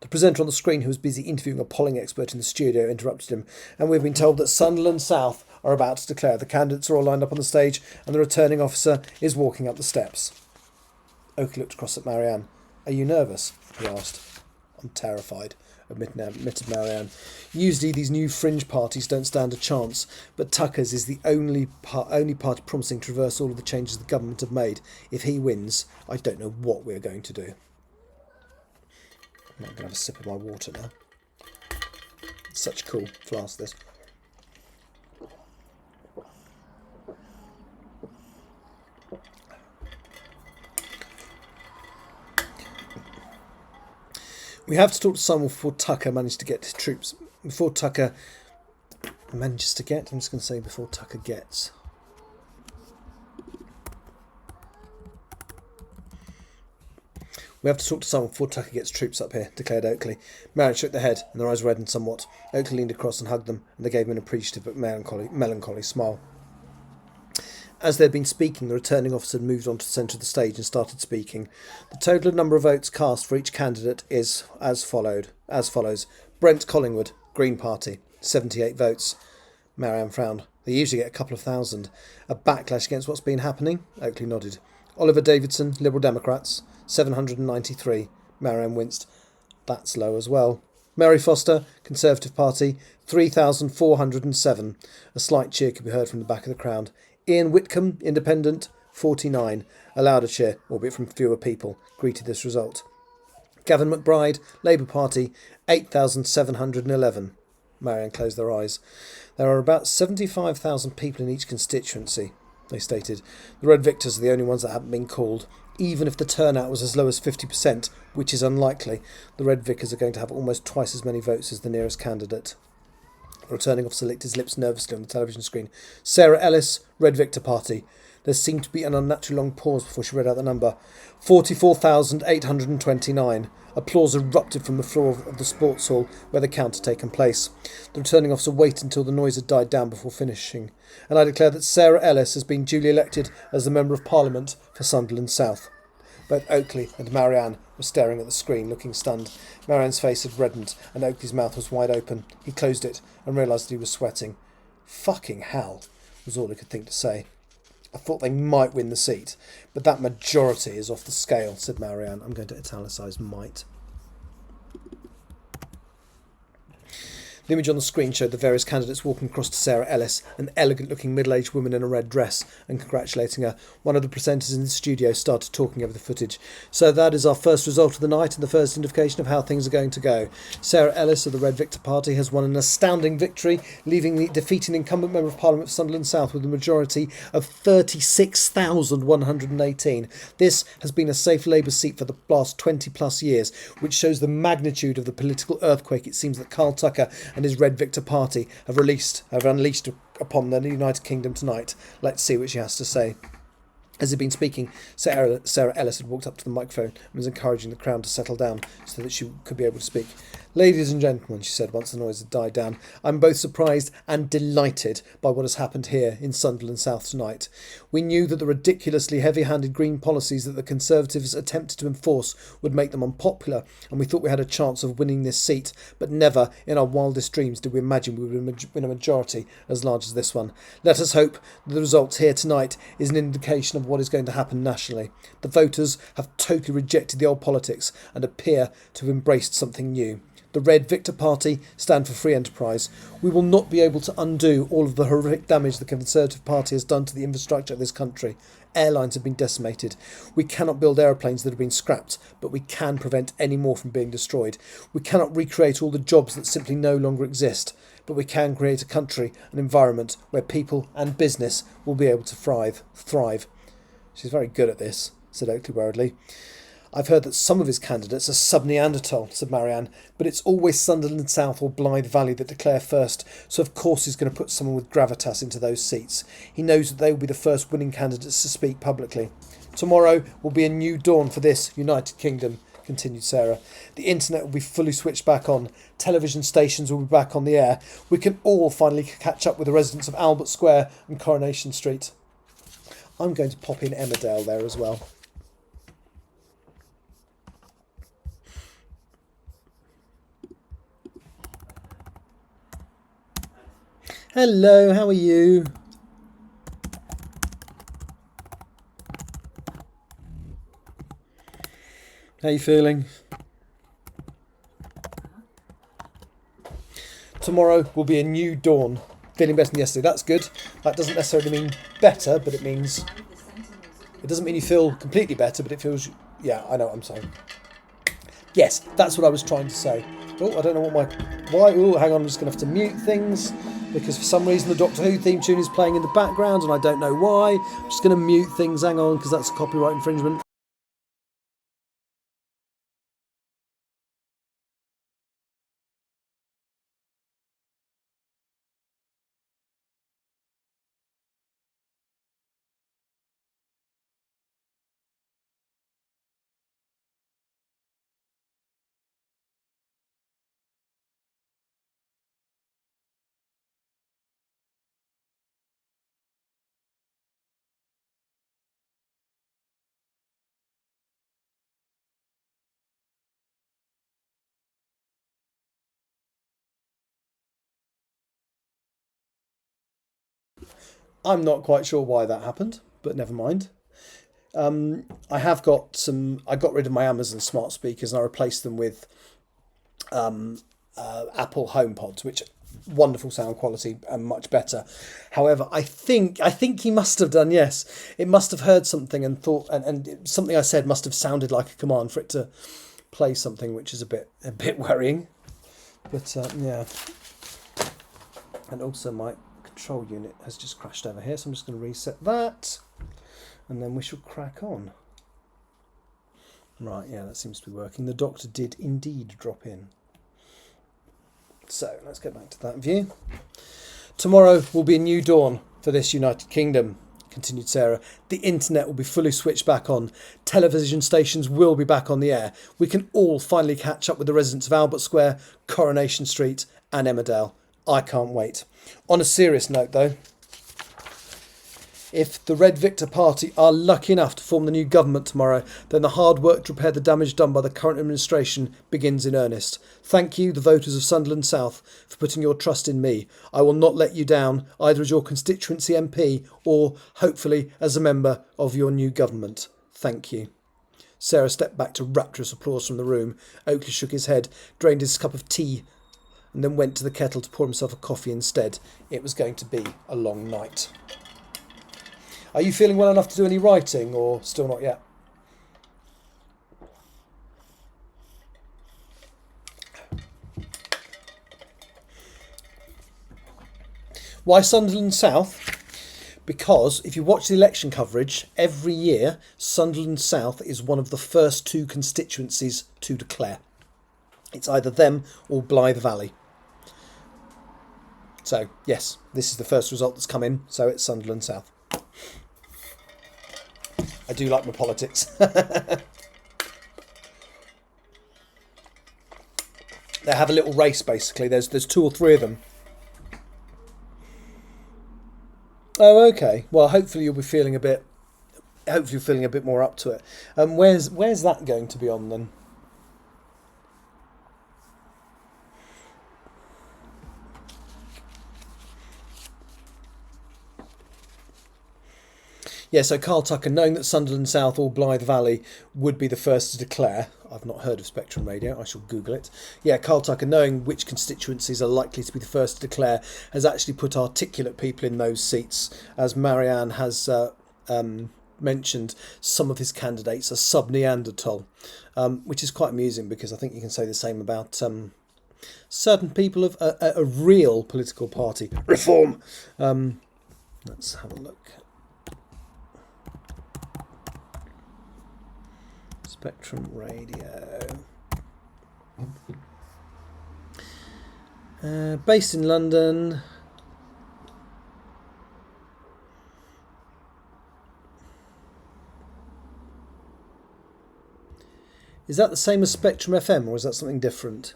The presenter on the screen, who was busy interviewing a polling expert in the studio, interrupted him, and we've been told that Sunderland South are about to declare. The candidates are all lined up on the stage, and the returning officer is walking up the steps. Oakley looked across at Marianne. Are you nervous? He asked. I'm terrified, admitted Marianne. Usually these new fringe parties don't stand a chance, but Tucker's is the only party promising to reverse all of the changes the government have made. If he wins, I don't know what we're going to do. I'm going to have a sip of my water now. It's such a cool flask, this. We have to talk to someone before Tucker managed to get his troops. Before Tucker manages to get. I'm just going to say before Tucker gets. We have to talk to someone before Tucker gets troops up here, declared Oakley. Marianne shook their head, and their eyes reddened somewhat. Oakley leaned across and hugged them, and they gave him an appreciative but melancholy smile. As they had been speaking, the returning officer had moved on to the centre of the stage and started speaking. The total number of votes cast for each candidate is as follows. Brent Collingwood, Green Party, 78 votes. Marianne frowned. They usually get a couple of thousand. A backlash against what's been happening? Oakley nodded. Oliver Davidson, Liberal Democrats, 793. Marianne winced. That's low as well. Mary Foster, Conservative Party, 3,407. A slight cheer could be heard from the back of the crowd. Ian Whitcomb, Independent, 49. A louder cheer, albeit from fewer people, greeted this result. Gavin McBride, Labour Party, 8,711. Marianne closed their eyes. There are about 75,000 people in each constituency, they stated. The Red Victors are the only ones that haven't been called. Even if the turnout was as low as 50%, which is unlikely, the Red Vicars are going to have almost twice as many votes as the nearest candidate. The returning officer licked his lips nervously on the television screen. Sarah Ellis, Red Victor Party. There seemed to be an unnaturally long pause before she read out the number. 44,829. Applause erupted from the floor of the sports hall where the count had taken place. The returning officer waited until the noise had died down before finishing. And I declare that Sarah Ellis has been duly elected as the Member of Parliament for Sunderland South. Both Oakley and Marianne were staring at the screen, looking stunned. Marianne's face had reddened, and Oakley's mouth was wide open. He closed it and realised that he was sweating. Fucking hell, was all he could think to say. I thought they might win the seat, but that majority is off the scale, said Marianne. I'm going to italicise might. The image on the screen showed the various candidates walking across to Sarah Ellis, an elegant-looking middle-aged woman in a red dress, and congratulating her. One of the presenters in the studio started talking over the footage. So that is our first result of the night and the first indication of how things are going to go. Sarah Ellis of the Red Victor Party has won an astounding victory, defeating incumbent Member of Parliament for Sunderland South with a majority of 36,118. This has been a safe Labour seat for the last 20-plus years, which shows the magnitude of the political earthquake it seems that Carl Tucker and his Red Victor Party have unleashed upon the United Kingdom tonight. Let's see what she has to say. As he'd been speaking, Sarah Ellis had walked up to the microphone and was encouraging the crowd to settle down so that she could be able to speak. Ladies and gentlemen, she said once the noise had died down, I'm both surprised and delighted by what has happened here in Sunderland South tonight. We knew that the ridiculously heavy-handed Green policies that the Conservatives attempted to enforce would make them unpopular, and we thought we had a chance of winning this seat, but never in our wildest dreams did we imagine we would win a majority as large as this one. Let us hope that the results here tonight is an indication of what is going to happen nationally. The voters have totally rejected the old politics and appear to have embraced something new. The Red Victor Party stand for free enterprise. We will not be able to undo all of the horrific damage the Conservative Party has done to the infrastructure of this country. Airlines have been decimated. We cannot build aeroplanes that have been scrapped, but we can prevent any more from being destroyed. We cannot recreate all the jobs that simply no longer exist, but we can create a country, an environment where people and business will be able to thrive. She's very good at this, said Oakley worriedly. I've heard that some of his candidates are sub-Neanderthal, said Marianne, but it's always Sunderland South or Blythe Valley that declare first, so of course he's going to put someone with gravitas into those seats. He knows that they will be the first winning candidates to speak publicly. Tomorrow will be a new dawn for this United Kingdom, continued Sarah. The internet will be fully switched back on. Television stations will be back on the air. We can all finally catch up with the residents of Albert Square and Coronation Street. I'm going to pop in Emmerdale there as well. Hello, how are you? How are you feeling? Tomorrow will be a new dawn. Feeling better than yesterday. That's good. That doesn't necessarily mean better, but it means... It doesn't mean you feel completely better, but it feels... Yeah, I know what I'm saying. Yes, that's what I was trying to say. Oh, I don't know what my... Why? Oh, hang on, I'm just going to have to mute things. Because for some reason the Doctor Who theme tune is playing in the background and I don't know why. I'm just going to mute things, hang on, because that's a copyright infringement. I'm not quite sure why that happened, but never mind. I have got some... I got rid of my Amazon smart speakers and I replaced them with Apple HomePods, which wonderful sound quality and much better. However, I think he must have done, yes. It must have heard something and thought, and something I said must have sounded like a command for it to play something, which is a bit worrying. But yeah. And also my control unit has just crashed over here, so I'm just going to reset that and then we shall crack on. Right, yeah, that seems to be working. The Doctor did indeed drop in. So let's get back to that view. Tomorrow will be a new dawn for this United Kingdom, continued Sarah. The internet will be fully switched back on. Television stations will be back on the air. We can all finally catch up with the residents of Albert Square, Coronation Street and Emmerdale. I can't wait. On a serious note, though, if the Red Victor Party are lucky enough to form the new government tomorrow, then the hard work to repair the damage done by the current administration begins in earnest. Thank you, the voters of Sunderland South, for putting your trust in me. I will not let you down, either as your constituency MP or, hopefully, as a member of your new government. Thank you. Sarah stepped back to rapturous applause from the room. Oakley shook his head, drained his cup of tea, and then went to the kettle to pour himself a coffee instead. It was going to be a long night. Are you feeling well enough to do any writing, or still not yet? Why Sunderland South? Because if you watch the election coverage, every year Sunderland South is one of the first two constituencies to declare. It's either them or Blythe Valley. So, yes, this is the first result that's come in, so it's Sunderland South. I do like my politics. They have a little race basically. There's 2 or 3 of them. Oh, okay. Well, hopefully you'll be feeling a bit. Hopefully you're feeling a bit more up to it. Where's that going to be on then? Yeah, so Carl Tucker, knowing that Sunderland South or Blythe Valley would be the first to declare. I've not heard of Spectrum Radio, I shall Google it. Yeah, Carl Tucker, knowing which constituencies are likely to be the first to declare, has actually put articulate people in those seats. As Marianne has mentioned, some of his candidates are sub-Neanderthal, which is quite amusing because I think you can say the same about certain people of a real political party. Reform! Let's have a look. Spectrum Radio. Based in London. Is that the same as Spectrum FM or is that something different?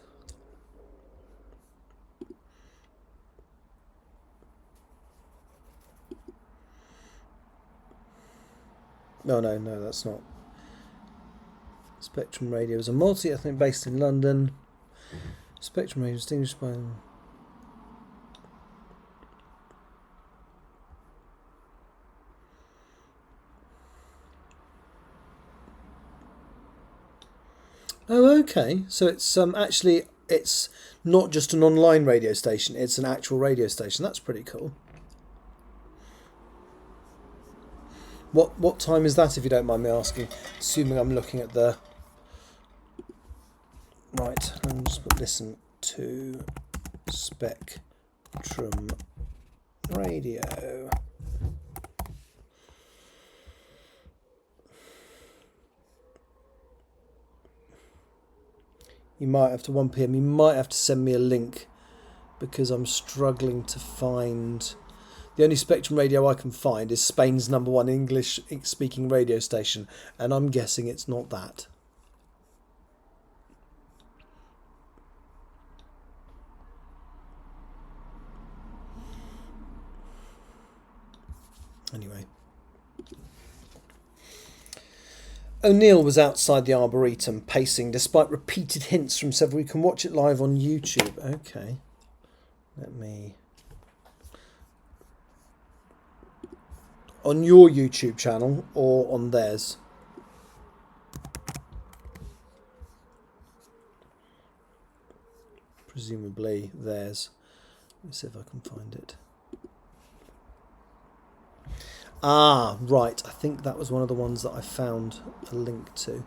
No, that's not. Spectrum Radio is a multi-ethnic based in London. Spectrum Radio is distinguished by... Oh, okay. So it's actually it's not just an online radio station; it's an actual radio station. That's pretty cool. What time is that, if you don't mind me asking? Assuming I'm looking at the... Right, I'll just listen to Spectrum Radio. You might have to 1 p.m. You might have to send me a link because I'm struggling to find... The only Spectrum Radio I can find is Spain's #1 English-speaking radio station, and I'm guessing it's not that. Anyway. O'Neill was outside the Arboretum, pacing, despite repeated hints from several. You can watch it live on YouTube. Okay. Let me... On your YouTube channel or on theirs? Presumably theirs. Let's see if I can find it. Ah, right. I think that was one of the ones that I found a link to.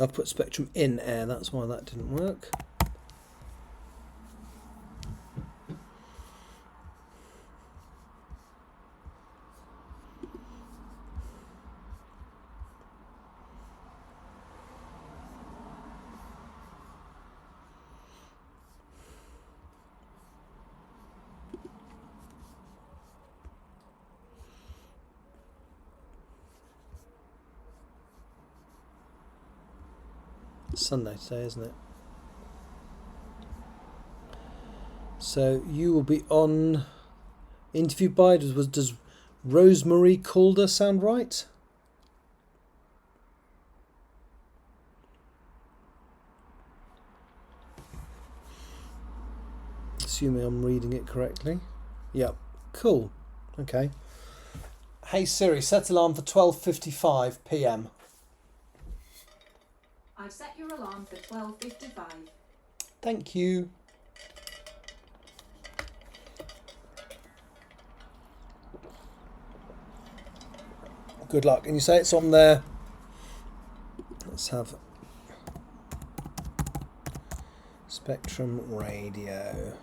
I've put Spectrum in air, that's why that didn't work. It's Sunday today, isn't it? So you will be on interviewed by, does Rosemary Calder sound right? Assuming I'm reading it correctly. Yep, cool. Okay. Hey Siri, set alarm for 12:55 p.m. I've set your alarm for 12:55. Thank you. Good luck. And you say it's on there. Let's have Spectrum radio.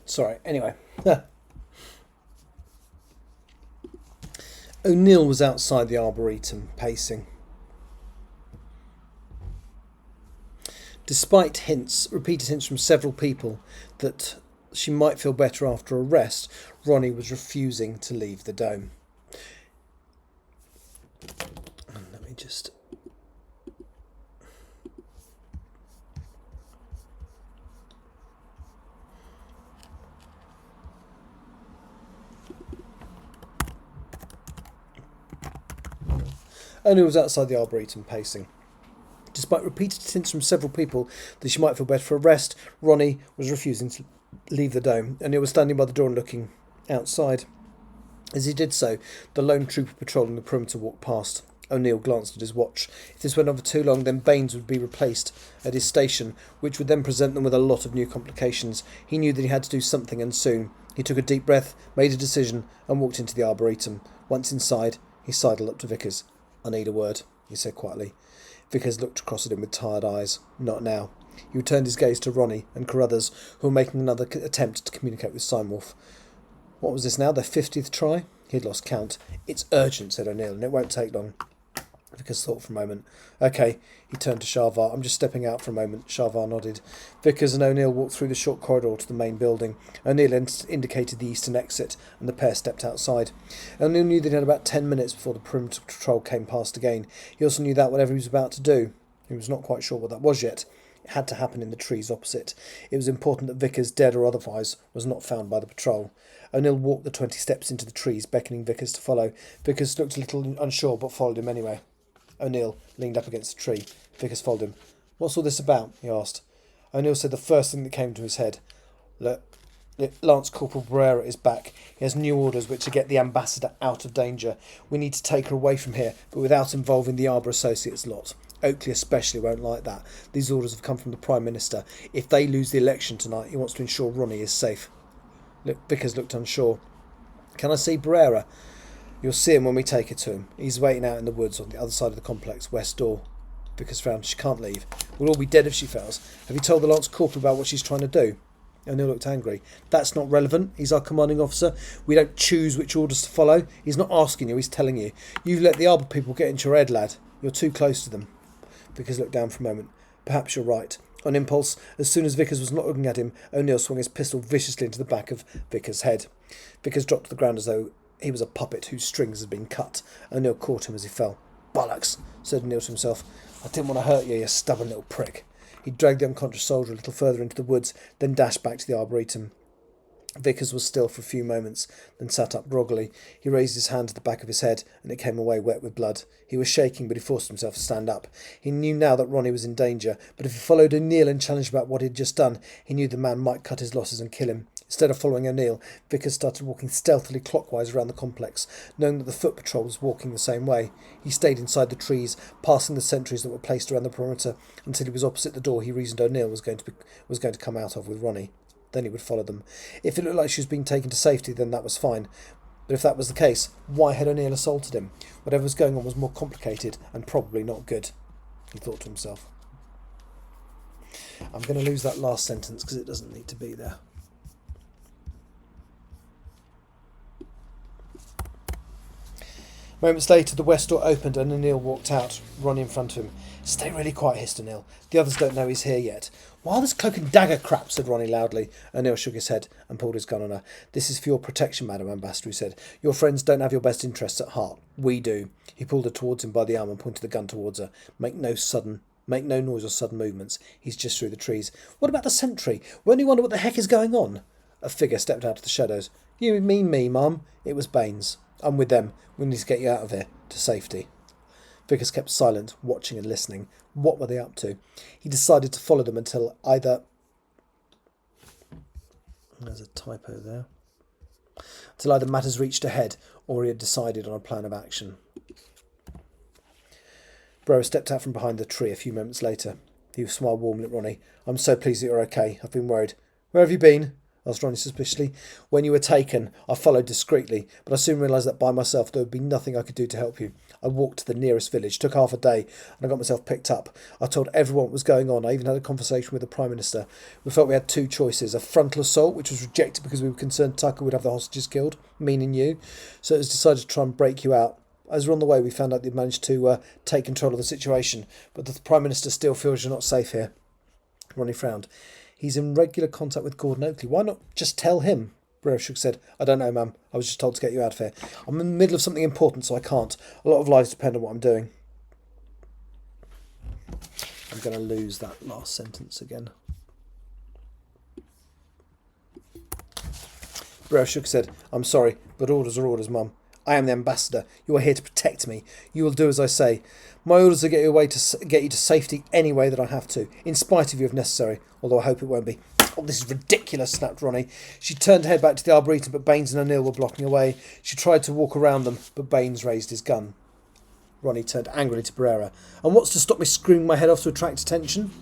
Sorry, anyway. O'Neill was outside the Arboretum, pacing. Despite repeated hints from several people that she might feel better after a rest, Ronnie was refusing to leave the dome. And let me just... O'Neill was outside the Arboretum, pacing. Despite repeated hints from several people that she might feel better for a rest, Ronnie was refusing to leave the dome. O'Neill was standing by the door and looking outside. As he did so, the lone trooper patrolling the perimeter walked past. O'Neill glanced at his watch. If this went on for too long, then Baines would be replaced at his station, which would then present them with a lot of new complications. He knew that he had to do something, and soon. He took a deep breath, made a decision, and walked into the Arboretum. Once inside, he sidled up to Vickers. "I need a word," he said quietly. Vickers looked across at him with tired eyes. Not now. He returned his gaze to Ronnie and Carruthers, who were making another attempt to communicate with Simorph. What was this now, their 50th try? He had lost count. "It's urgent," said O'Neill, "and it won't take long." Vickers thought for a moment. "OK." He turned to Sharvar. "I'm just stepping out for a moment." Sharvar nodded. Vickers and O'Neill walked through the short corridor to the main building. O'Neill indicated the eastern exit, and the pair stepped outside. O'Neill knew that he had about 10 minutes before the perimeter patrol came past again. He also knew that whatever he was about to do, he was not quite sure what that was yet. It had to happen in the trees opposite. It was important that Vickers, dead or otherwise, was not found by the patrol. O'Neill walked the 20 steps into the trees, beckoning Vickers to follow. Vickers looked a little unsure, but followed him anyway. O'Neill leaned up against a tree. Vickers followed him. "What's all this about?" he asked. O'Neill said the first thing that came to his head. "Lance Corporal Barrera is back. He has new orders which are to get the ambassador out of danger. We need to take her away from here, but without involving the Arbor Associates lot. Oakley especially won't like that. These orders have come from the Prime Minister. If they lose the election tonight, he wants to ensure Ronnie is safe." Vickers looked unsure. "Can I see Barrera?" "You'll see him when we take her to him. He's waiting out in the woods on the other side of the complex, west door." Vickers frowned. "She can't leave. We'll all be dead if she fails. Have you told the Lance Corporal about what she's trying to do?" O'Neill looked angry. "That's not relevant. He's our commanding officer. We don't choose which orders to follow. He's not asking you, he's telling you. You've let the Arbor people get into your head, lad. You're too close to them." Vickers looked down for a moment. "Perhaps you're right." On impulse, as soon as Vickers was not looking at him, O'Neill swung his pistol viciously into the back of Vickers' head. Vickers dropped to the ground as though he was a puppet whose strings had been cut. O'Neill caught him as he fell. "Bollocks," said O'Neill to himself. "I didn't want to hurt you, you stubborn little prick." He dragged the unconscious soldier a little further into the woods, then dashed back to the Arboretum. Vickers was still for a few moments, then sat up groggily. He raised his hand to the back of his head, and it came away wet with blood. He was shaking, but he forced himself to stand up. He knew now that Ronnie was in danger, but if he followed O'Neill and challenged about what he had just done, he knew the man might cut his losses and kill him. Instead of following O'Neill, Vickers started walking stealthily clockwise around the complex, knowing that the foot patrol was walking the same way. He stayed inside the trees, passing the sentries that were placed around the perimeter, until he was opposite the door he reasoned O'Neill was going to come out of with Ronnie. Then he would follow them. If it looked like she was being taken to safety, then that was fine. But if that was the case, why had O'Neill assaulted him? Whatever was going on was more complicated and probably not good, he thought to himself. I'm going to lose that last sentence because it doesn't need to be there. Moments later, the west door opened and O'Neill walked out, Ronnie in front of him. "Stay really quiet," hissed O'Neill. "The others don't know he's here yet." "Why all this cloak and dagger crap?" said Ronnie loudly. O'Neill shook his head and pulled his gun on her. "This is for your protection, Madam Ambassador," he said. "Your friends don't have your best interests at heart. We do." He pulled her towards him by the arm and pointed the gun towards her. Make no noise or sudden movements. He's just through the trees." "What about the sentry? Won't he wonder what the heck is going on?" A figure stepped out of the shadows. You mean me, Mum? It was Baines. I'm with them. We need to get you out of here, to safety. Vickers kept silent, watching and listening. What were they up to? He decided to follow them until either... There's a typo there. Until either matters reached a head or he had decided on a plan of action. Brewer stepped out from behind the tree a few moments later. He smiled warmly at Ronnie. I'm so pleased that you're okay. I've been worried. Where have you been? Asked Ronnie suspiciously. When you were taken, I followed discreetly, but I soon realised that by myself there would be nothing I could do to help you. I walked to the nearest village, took half a day, and I got myself picked up. I told everyone what was going on. I even had a conversation with the Prime Minister. We felt we had two choices. A frontal assault, which was rejected because we were concerned Tucker would have the hostages killed, meaning you. So it was decided to try and break you out. As we're on the way, we found out they'd managed to take control of the situation, but the Prime Minister still feels you're not safe here. Ronnie frowned. He's in regular contact with Gordon Oakley. Why not just tell him? Broshuk said. I don't know, Mum. I was just told to get you out of here. I'm in the middle of something important, so I can't. A lot of lives depend on what I'm doing. I'm going to lose that last sentence again. Broshuk said, I'm sorry, but orders are orders, Mum. I am the ambassador. You are here to protect me. You will do as I say. My orders are to get you to safety any way that I have to, in spite of you if necessary, although I hope it won't be. Oh, this is ridiculous, snapped Ronnie. She turned to head back to the Arboretum, but Baines and O'Neill were blocking away. She tried to walk around them, but Baines raised his gun. Ronnie turned angrily to Barrera. And what's to stop me screwing my head off to attract attention?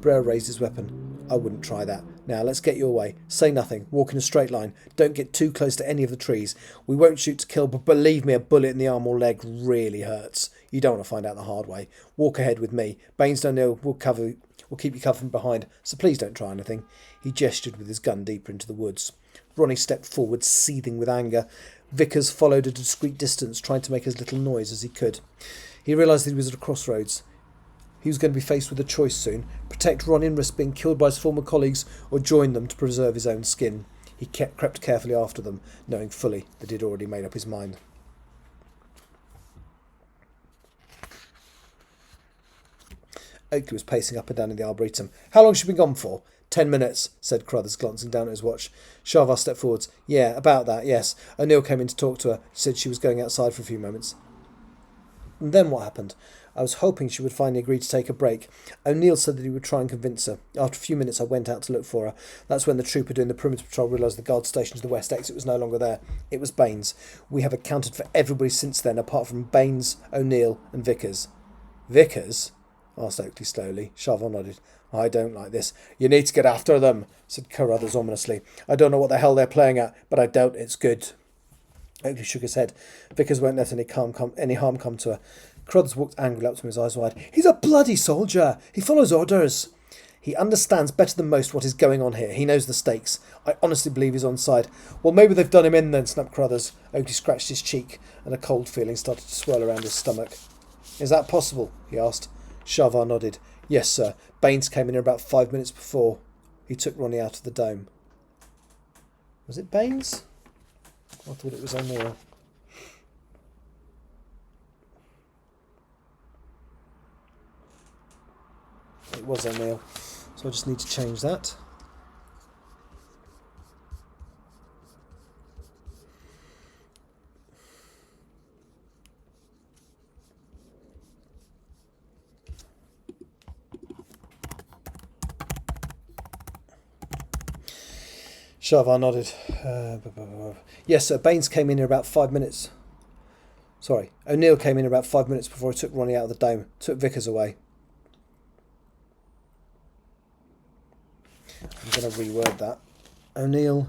Barrera raised his weapon. I wouldn't try that. Now, let's get you away. Say nothing. Walk in a straight line. Don't get too close to any of the trees. We won't shoot to kill, but believe me, a bullet in the arm or leg really hurts. You don't want to find out the hard way. Walk ahead with me. Baines and O'Neill will keep you covered from behind, so please don't try anything. He gestured with his gun deeper into the woods. Ronnie stepped forward, seething with anger. Vickers followed at a discreet distance, trying to make as little noise as he could. He realised that he was at a crossroads. He was going to be faced with a choice soon. Protect Ron and risk being killed by his former colleagues, or join them to preserve his own skin. He crept carefully after them, knowing fully that he had already made up his mind. Oakley was pacing up and down in the Arboretum. How long has she been gone for? 10 minutes, said Crothers, glancing down at his watch. Sharvar stepped forwards. Yeah, about that, yes. O'Neill came in to talk to her. She said she was going outside for a few moments. And then what happened? I was hoping she would finally agree to take a break. O'Neill said that he would try and convince her. After a few minutes I went out to look for her. That's when the trooper doing the perimeter patrol realised the guard station to the west exit was no longer there. It was Baines. We have accounted for everybody since then, apart from Baines, O'Neill and Vickers. Vickers? Asked Oakley slowly. Sharvar nodded. I don't like this. You need to get after them, said Carruthers ominously. I don't know what the hell they're playing at, but I doubt it's good. Oakley shook his head. Vickers won't let any harm come to her. Carruthers walked angrily up to him, his eyes wide. He's a bloody soldier. He follows orders. He understands better than most what is going on here. He knows the stakes. I honestly believe he's on side. Well, maybe they've done him in then, snapped Carruthers. Oakley scratched his cheek, and a cold feeling started to swirl around his stomach. Is that possible? He asked. Sharvar nodded. Yes, sir. Baines came in here about 5 minutes before. He took Ronnie out of the dome. Was it Baines? I thought it was O'Neill. It was O'Neill. So I just need to change that. Sharvar nodded. Yes, sir. Baines came in here about 5 minutes. Sorry, O'Neill came in about 5 minutes before he took Ronnie out of the dome. Took Vickers away. I'm going to reword that. O'Neill.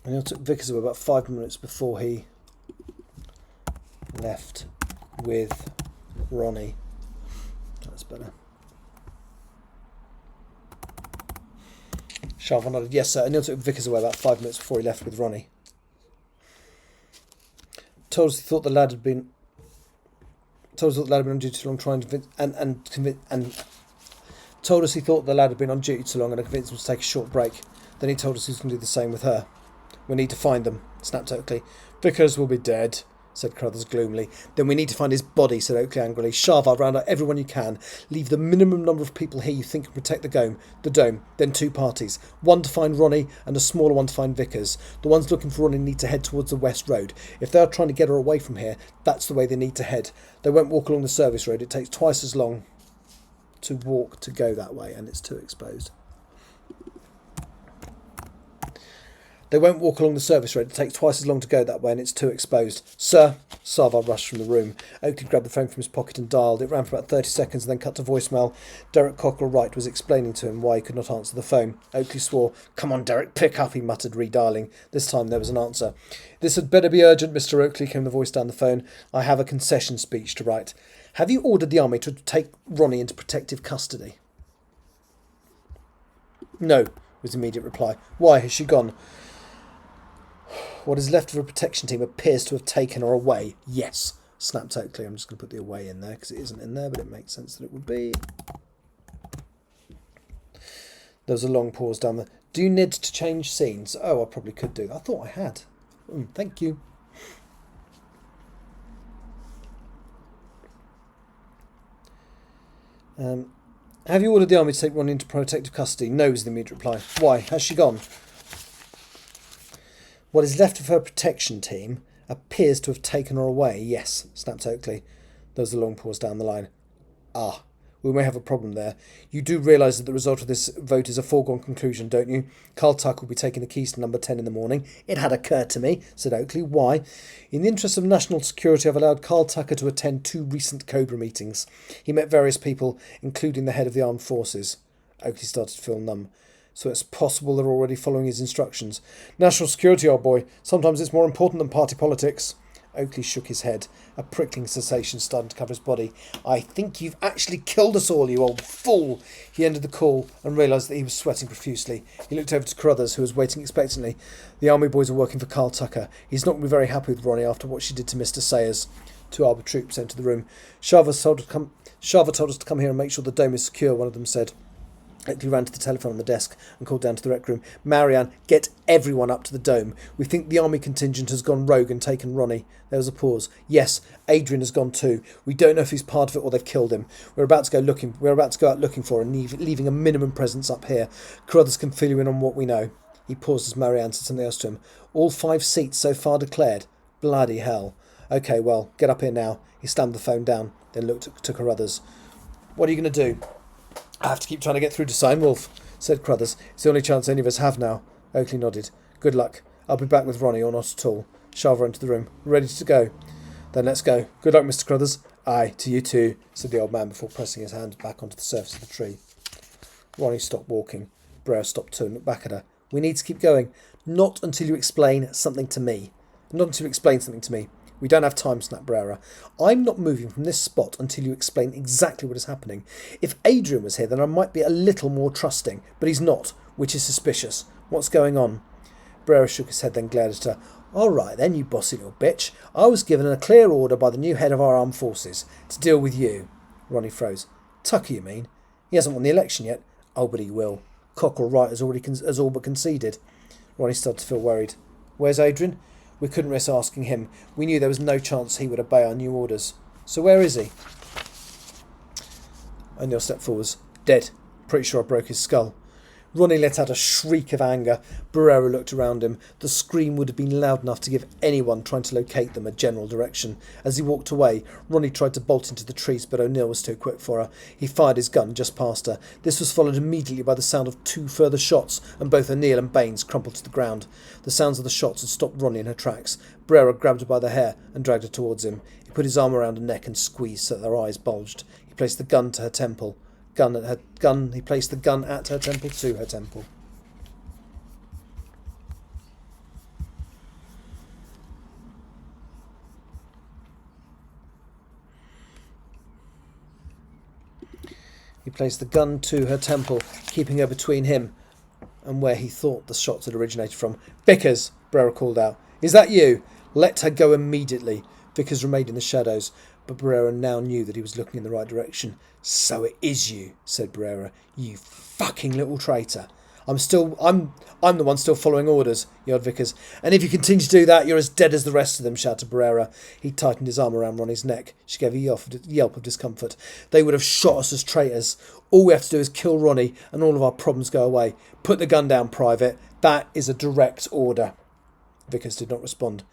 O'Neill took Vickers away about 5 minutes before he left with Ronnie. That's better. Sharvar nodded. Yes, sir. O'Neill took Vickers away about 5 minutes before he left with Ronnie. Told us he thought the lad had been on duty too long, trying to told us he thought the lad had been on duty too long and convinced him to take a short break. Then he told us he was going to do the same with her. We need to find them, snapped Oakley. Vickers will be dead, said Carruthers gloomily. Then we need to find his body, said Oakley angrily. Sharvar, round out everyone you can. Leave the minimum number of people here you think can protect the dome. Then 2 parties. One to find Ronnie and a smaller one to find Vickers. The ones looking for Ronnie need to head towards the West Road. If they are trying to get her away from here, that's the way they need to head. They won't walk along the service road. It takes twice as long to walk to go that way, and it's too exposed. They won't walk along the service road. It takes twice as long to go that way, and it's too exposed. Sir, Sarvar rushed from the room. Oakley grabbed the phone from his pocket and dialed. It ran for about 30 seconds and then cut to voicemail. Derek Cockrell Wright was explaining to him why he could not answer the phone. Oakley swore. Come on, Derek, pick up, he muttered, redialing. This time there was an answer. This had better be urgent, Mr. Oakley, came the voice down the phone. I have a concession speech to write. Have you ordered the army to take Ronnie into protective custody? No, was the immediate reply. Why has she gone? What is left of her protection team appears to have taken her away. Yes, snapped Oakley. I'm just going to put the away in there because it isn't in there, but it makes sense that it would be. There was a long pause down there. Do you need to change scenes? Oh, I probably could do. I thought I had. Thank you. Have you ordered the army to take Ronnie into protective custody? No, was the immediate reply. Why? Has she gone? What is left of her protection team appears to have taken her away. Yes, snapped Oakley. There was a long pause down the line. Ah, we may have a problem there. You do realise that the result of this vote is a foregone conclusion, don't you? Carl Tuck will be taking the keys to number 10 in the morning. It had occurred to me, said Oakley. Why? In the interest of national security, I've allowed Carl Tucker to attend 2 recent Cobra meetings. He met various people, including the head of the armed forces. Oakley started to feel numb. So it's possible they're already following his instructions. National security, old boy. Sometimes it's more important than party politics. Oakley shook his head. A prickling sensation started to cover his body. I think you've actually killed us all, you old fool. He ended the call and realised that he was sweating profusely. He looked over to Carruthers, who was waiting expectantly. The army boys are working for Carl Tucker. He's not going to be very happy with Ronnie after what she did to Mr. Sayers. 2 armoured troops entered the room. Sharva told us to come here and make sure the dome is secure, one of them said. Oakley ran to the telephone on the desk and called down to the rec room. Marianne, get everyone up to the dome. We think the army contingent has gone rogue and taken Ronnie. There was a pause. Yes, Adrian has gone too. We don't know if he's part of it or they've killed him. We're about to go out looking for him, leaving a minimum presence up here. Carruthers can fill you in on what we know. He paused as Marianne said something else to him. All 5 seats so far declared. Bloody hell. OK, well, get up here now. He slammed the phone down, then looked to Carruthers. What are you going to do? I have to keep trying to get through to Steinwolf, said Carruthers. It's the only chance any of us have now. Oakley nodded. Good luck. I'll be back with Ronnie or not at all. Sharva entered the room. Ready to go? Then let's go. Good luck, Mr. Carruthers. Aye, to you too, said the old man before pressing his hand back onto the surface of the tree. Ronnie stopped walking. Breyer stopped too and looked back at her. We need to keep going. Not until you explain something to me. Not until you explain something to me. We don't have time, snapped Brera. I'm not moving from this spot until you explain exactly what is happening. If Adrian was here, then I might be a little more trusting, but he's not, which is suspicious. What's going on? Brera shook his head, then glared at her. All right, then, you bossy little bitch. I was given a clear order by the new head of our armed forces to deal with you. Ronnie froze. Tucker, you mean? He hasn't won the election yet. Oh, but he will. Cockrell Wright has all but conceded. Ronnie started to feel worried. Where's Adrian? We couldn't risk asking him. We knew there was no chance he would obey our new orders. So where is he? O'Neill stepped forwards. Dead. Pretty sure I broke his skull. Ronnie let out a shriek of anger. Barrera looked around him. The scream would have been loud enough to give anyone trying to locate them a general direction. As he walked away, Ronnie tried to bolt into the trees, but O'Neill was too quick for her. He fired his gun just past her. This was followed immediately by the sound of 2 further shots, and both O'Neill and Baines crumpled to the ground. The sounds of the shots had stopped Ronnie in her tracks. Barrera grabbed her by the hair and dragged her towards him. He put his arm around her neck and squeezed so that her eyes bulged. He placed the gun to her temple. He placed the gun at her temple to her temple. He placed the gun to her temple, keeping her between him and where he thought the shots had originated from. Vickers, Brera called out. Is that you? Let her go immediately. Vickers remained in the shadows, but Barrera now knew that he was looking in the right direction. So it is you, said Barrera. You fucking little traitor. I'm the one still following orders, yelled Vickers. And if you continue to do that, you're as dead as the rest of them, shouted Barrera. He tightened his arm around Ronnie's neck. She gave a yelp of discomfort. They would have shot us as traitors. All we have to do is kill Ronnie and all of our problems go away. Put the gun down, Private. That is a direct order. Vickers did not respond.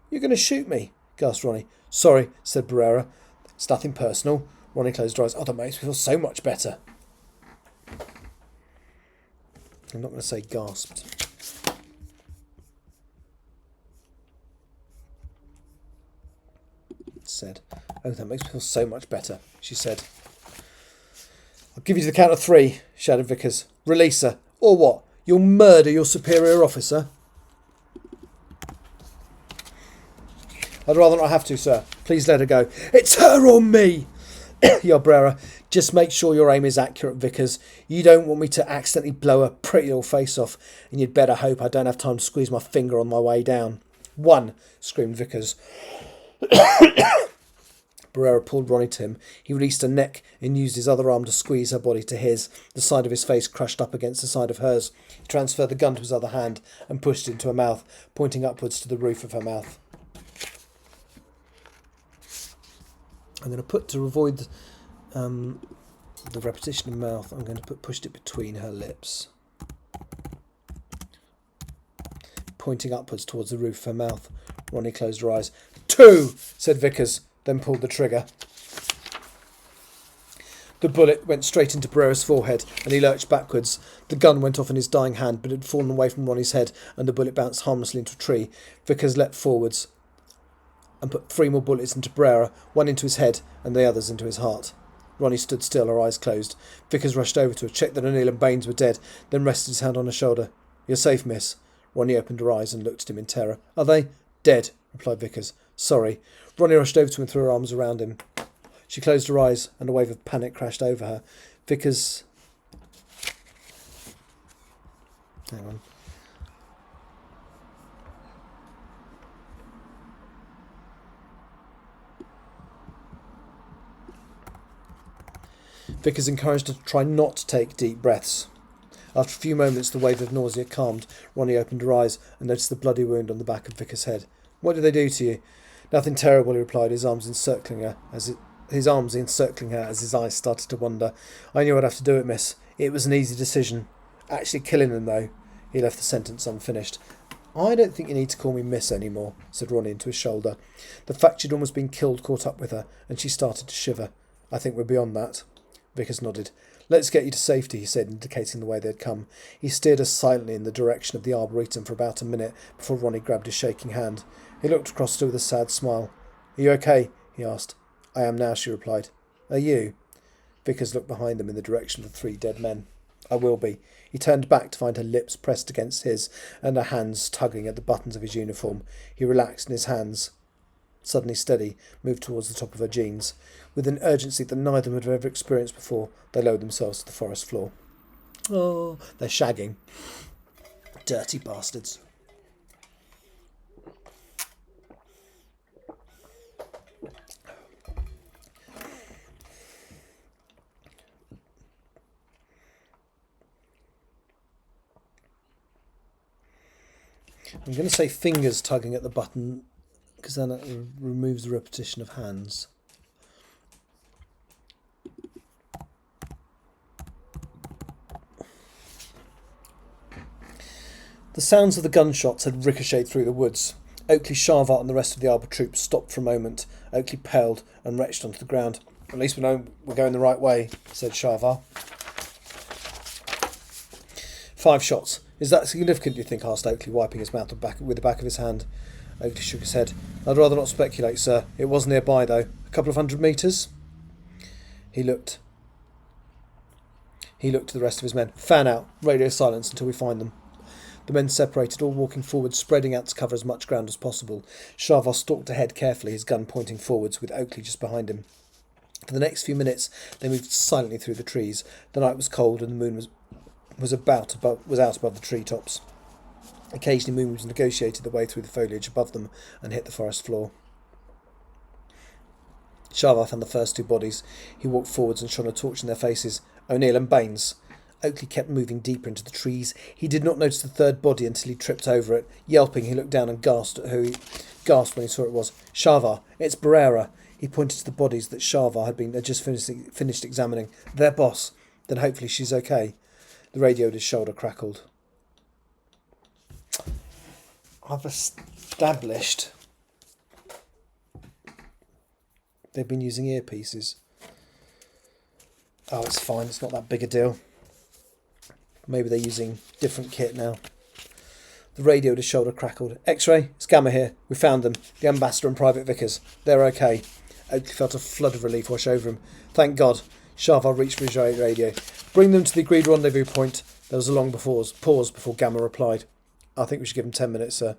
You're going to shoot me, gasped Ronnie. Sorry, said Barrera. It's nothing personal. Ronnie closed her eyes. Oh, that makes me feel so much better. I'm not going to say gasped. Said. Oh, that makes me feel so much better, she said. I'll give you to the count of 3, shouted Vickers. Release her. Or what? You'll murder your superior officer? I'd rather not have to, sir. Please let her go. It's her or me, yelled Barrera. Just make sure your aim is accurate, Vickers. You don't want me to accidentally blow her pretty little face off, and you'd better hope I don't have time to squeeze my finger on my way down. 1, screamed Vickers. Barrera pulled Ronnie to him. He released her neck and used his other arm to squeeze her body to his, the side of his face crushed up against the side of hers. He transferred the gun to his other hand and pushed it into her mouth, pointing upwards to the roof of her mouth. I'm going to put, to avoid the repetition in mouth, I'm going to pushed it between her lips. Pointing upwards towards the roof of her mouth. Ronnie closed her eyes. 2, said Vickers, then pulled the trigger. The bullet went straight into Barrera's forehead, and he lurched backwards. The gun went off in his dying hand, but it had fallen away from Ronnie's head, and the bullet bounced harmlessly into a tree. Vickers leapt forwards and put 3 more bullets into Barrera, 1 into his head and the others into his heart. Ronnie stood still, her eyes closed. Vickers rushed over to her, checked that O'Neill and Baines were dead, then rested his hand on her shoulder. You're safe, miss. Ronnie opened her eyes and looked at him in terror. Are they? Dead, replied Vickers. Sorry. Ronnie rushed over to him and threw her arms around him. She closed her eyes and a wave of panic crashed over her. Vickers... Hang on. Vickers encouraged her to try not to take deep breaths. After a few moments, the wave of nausea calmed. Ronnie opened her eyes and noticed the bloody wound on the back of Vickers' head. What did they do to you? Nothing terrible, he replied, his arms encircling her as his eyes started to wander. I knew I'd have to do it, miss. It was an easy decision. Actually killing them, though. He left the sentence unfinished. I don't think you need to call me miss anymore, said Ronnie into his shoulder. The fact she'd almost been killed caught up with her, and she started to shiver. I think we're beyond that. Vickers nodded. Let's get you to safety, he said, indicating the way they had come. He steered us silently in the direction of the Arboretum for about a minute before Ronnie grabbed his shaking hand. He looked across at her with a sad smile. Are you okay? He asked. I am now, she replied. Are you? Vickers looked behind them in the direction of the 3 dead men. I will be. He turned back to find her lips pressed against his and her hands tugging at the buttons of his uniform. He relaxed and his hands, suddenly steady, moved towards the top of her jeans. With an urgency that neither of them had ever experienced before, they lowered themselves to the forest floor. Oh, they're shagging. Dirty bastards. I'm going to say fingers tugging at the button because then it removes the repetition of hands. The sounds of the gunshots had ricocheted through the woods. Oakley, Sharvart and the rest of the Arbor troop stopped for a moment. Oakley paled and retched onto the ground. At least we know we're going the right way, said Sharvart. 5 shots. Is that significant, do you think? Asked Oakley, wiping his mouth with the back of his hand. Oakley shook his head. I'd rather not speculate, sir. It was nearby, though. A couple of 100 metres? He looked to the rest of his men. Fan out. Radio silence until we find them. The men separated, all walking forward, spreading out to cover as much ground as possible. Sharvart stalked ahead carefully, his gun pointing forwards, with Oakley just behind him. For the next few minutes, they moved silently through the trees. The night was cold, and the moon was out above the treetops. Occasionally, moonbeams negotiated their way through the foliage above them and hit the forest floor. Sharvart found the first 2 bodies. He walked forwards and shone a torch in their faces. O'Neill and Baines. Oakley kept moving deeper into the trees. He did not notice the third body until he tripped over it. Yelping, he looked down and gasped when he saw it was. Sharvar, it's Barrera. He pointed to the bodies that Sharvar had just finished examining. Their boss. Then hopefully she's okay. The radio at his shoulder crackled. I've established they've been using earpieces. Oh, it's fine. It's not that big a deal. Maybe they're using different kit now. The radio at his shoulder crackled. X-ray, it's Gamma here. We found them. The Ambassador and Private Vickers. They're okay. Oakley felt a flood of relief wash over him. Thank God. Sharvar reached for his radio. Bring them to the agreed rendezvous point. There was a long pause before Gamma replied. I think we should give him 10 minutes, sir.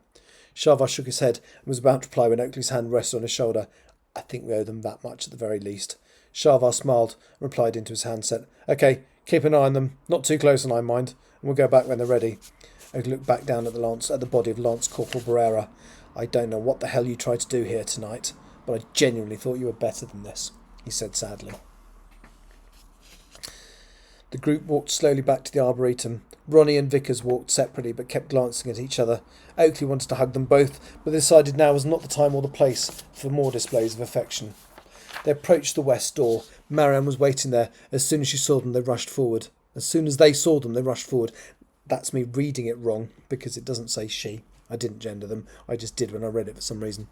Sharvar shook his head and was about to reply when Oakley's hand rested on his shoulder. I think we owe them that much at the very least. Sharvar smiled and replied into his handset. Okay, keep an eye on them. Not too close on I mind. And we'll go back when they're ready. Oakley looked back down at the body of Lance Corporal Barrera. I don't know what the hell you tried to do here tonight, but I genuinely thought you were better than this, he said sadly. The group walked slowly back to the Arboretum. Ronnie and Vickers walked separately but kept glancing at each other. Oakley wanted to hug them both, but decided now was not the time or the place for more displays of affection. They approached the west door. Marianne was waiting there. As soon as she saw them, they rushed forward. That's me reading it wrong, because it doesn't say she. I didn't gender them. I just did when I read it for some reason.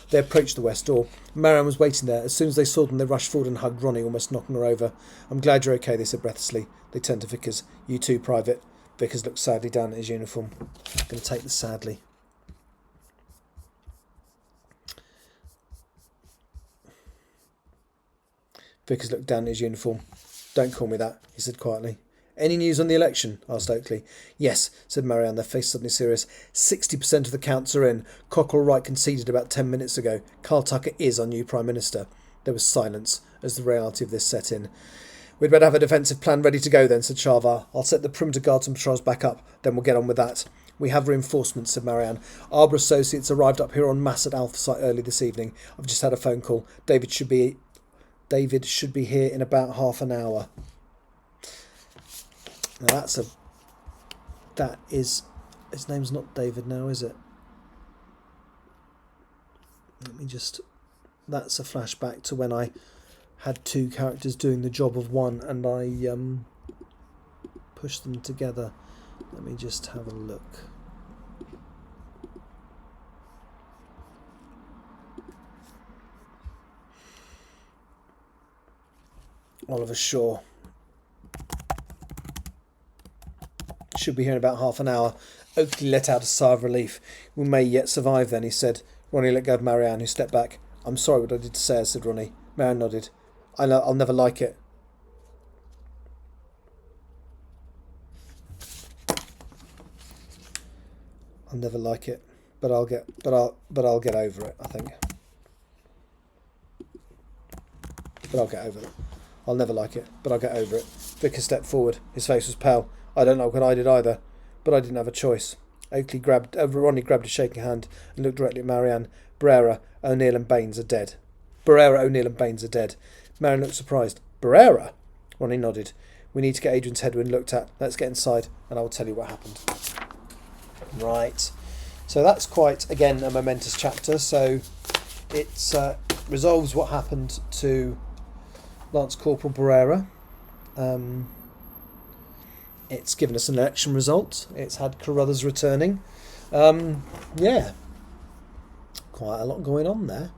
They approached the west door. Marianne was waiting there. As soon as they saw them, they rushed forward and hugged Ronnie, almost knocking her over. I'm glad you're okay, they said breathlessly. They turned to Vickers. You too, Private. Vickers looked sadly down at his uniform. I'm going to take this sadly. Vickers looked down at his uniform. Don't call me that, he said quietly. Any news on the election? Asked Oakley. Yes, said Marianne, their face suddenly serious. 60% of the counts are in. Cockerell Wright conceded about 10 minutes ago. Carl Tucker is our new Prime Minister. There was silence as the reality of this set in. We'd better have a defensive plan ready to go then, said Sharvar. I'll set the perimeter guards and patrols back up, then we'll get on with that. We have reinforcements, said Marianne. Arbor Associates arrived up here en masse at Alpha Site early this evening. I've just had a phone call. David should be here in about half an hour. Now his name's not David now, is it? That's a flashback to when I had two characters doing the job of one and I pushed them together. Let me just have a look. Oliver Shaw. Should be here in about half an hour. Oakley let out a sigh of relief. We may yet survive then, he said. Ronnie let go of Marianne, who stepped back. I'm sorry what I did to Sarah, said Ronnie. Marianne nodded. I'll never like it. I'll never like it, but I'll get over it, I think. But I'll get over it. I'll never like it, but I'll get over it. Vickers stepped forward. His face was pale. I don't know what I did either, but I didn't have a choice. Ronnie grabbed his shaking hand and looked directly at Marianne. Barrera, O'Neill and Baines are dead. Marianne looked surprised. Barrera? Ronnie nodded. We need to get Adrian's Headwind looked at. Let's get inside and I will tell you what happened. Right. So that's quite, again, a momentous chapter. So it resolves what happened to Lance Corporal Barrera. It's given us an election result. It's had Carruthers returning. Yeah. Quite a lot going on there.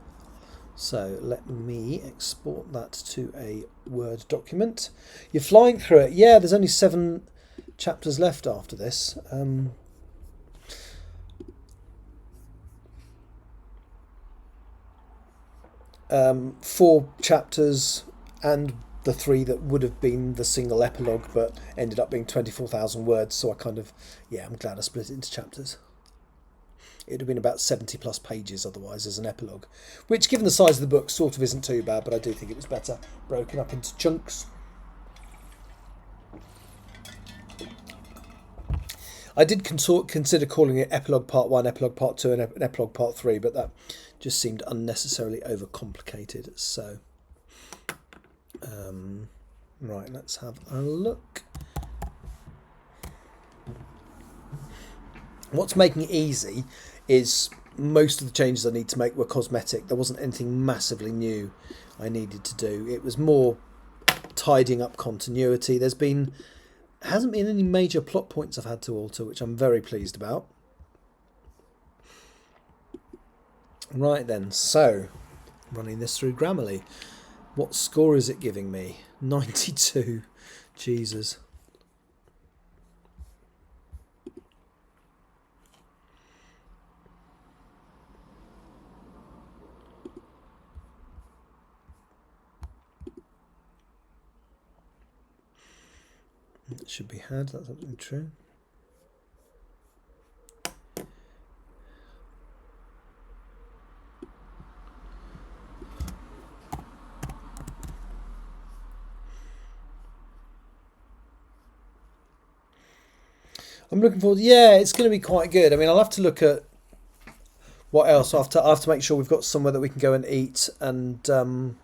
So let me export that to a Word document. You're flying through it. Yeah, there's only 7 chapters left after this. 4 chapters and the 3 that would have been the single epilogue but ended up being 24,000 words, so I'm glad I split it into chapters. It would have been about 70 plus pages otherwise as an epilogue, which given the size of the book sort of isn't too bad, but I do think it was better broken up into chunks. I did consider calling it Epilogue Part 1, Epilogue Part 2 and Epilogue Part 3, but that just seemed unnecessarily overcomplicated, so... right, let's have a look What's making it easy is most of the changes I need to make were cosmetic. There wasn't anything massively new I needed to do. It was more tidying up continuity. Hasn't been any major plot points I've had to alter, which I'm very pleased about. Right then, so running this through Grammarly. What score is it giving me? 92. Jesus. It should be had, that's absolutely true. I'm looking forward. Yeah, it's going to be quite good. I mean, I'll have to look at what else. I have to make sure we've got somewhere that we can go and eat, and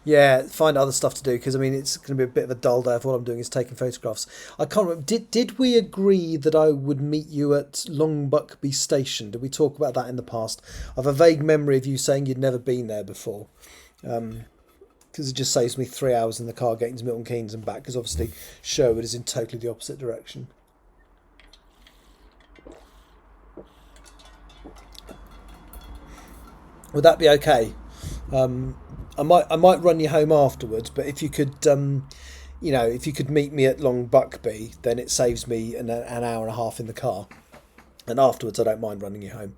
yeah, find other stuff to do, because I mean it's going to be a bit of a dull day if all I'm doing is taking photographs. I can't remember. Did we agree that I would meet you at Longbuckby Station? Did we talk about that in the past? I have a vague memory of you saying you'd never been there before. Because it just saves me 3 hours in the car getting to Milton Keynes and back, because obviously Sherwood is in totally the opposite direction. Would that be okay? I might run you home afterwards, but if you could, if you could meet me at Long Buckby, then it saves me an hour and a half in the car, and afterwards I don't mind running you home.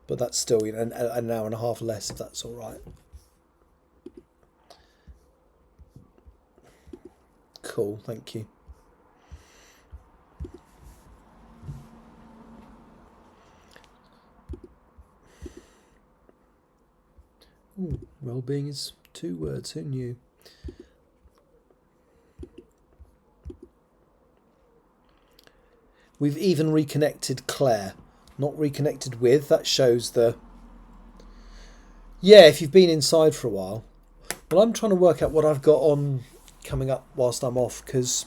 But that's still an hour and a half less, if that's all right. Cool, thank you. Ooh, well-being is 2 words. Who knew? We've even reconnected Claire. Not reconnected with. That shows the... Yeah, if you've been inside for a while. Well, I'm trying to work out what I've got on coming up whilst I'm off, because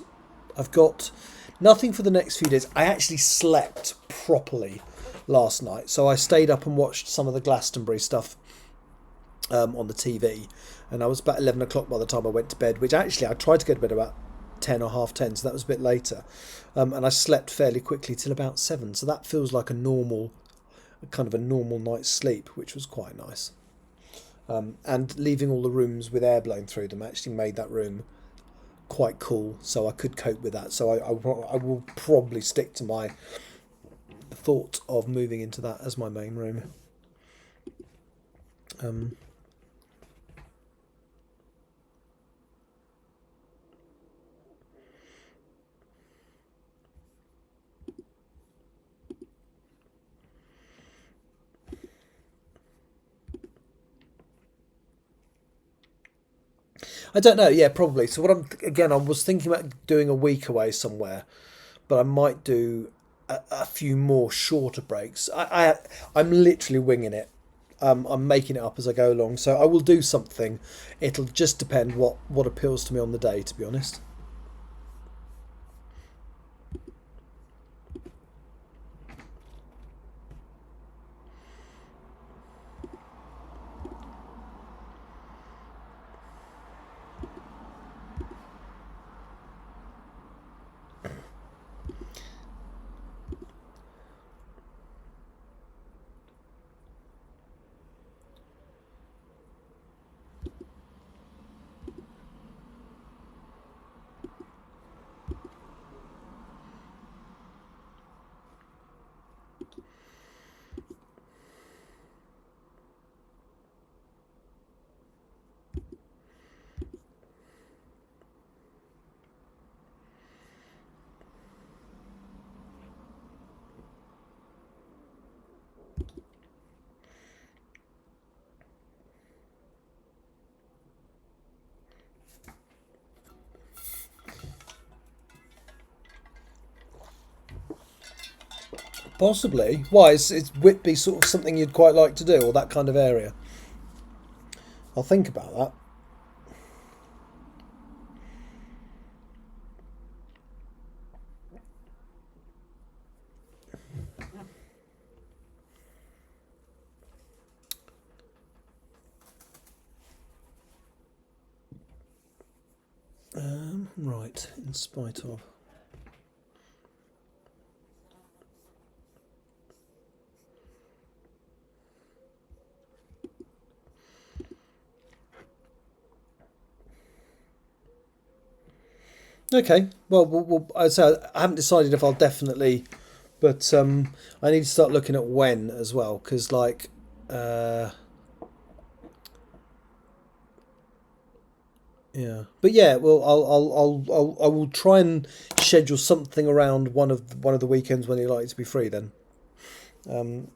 I've got nothing for the next few days. I actually slept properly last night, so I stayed up and watched some of the Glastonbury stuff on the TV, and I was about 11 o'clock by the time I went to bed, which actually I tried to go to bed about 10 or half 10, so that was a bit later, and I slept fairly quickly till about 7, so that feels like a normal night's sleep, which was quite nice. And leaving all the rooms with air blowing through them actually made that room quite cool, so I could cope with that. So I will probably stick to my thought of moving into that as my main room. I don't know. Yeah, probably. So I was thinking about doing a week away somewhere, but I might do a few more shorter breaks. I'm literally winging it. I'm making it up as I go along, so I will do something. It'll just depend what appeals to me on the day, to be honest. Possibly. Why? Is Whitby sort of something you'd quite like to do, or that kind of area? I'll think about that. Right, in spite of. Okay, well, I haven't decided if I'll definitely, but I need to start looking at when as well, because like, yeah, but yeah, well, I will try and schedule something around one of the weekends when you're likely to be free. Then, um,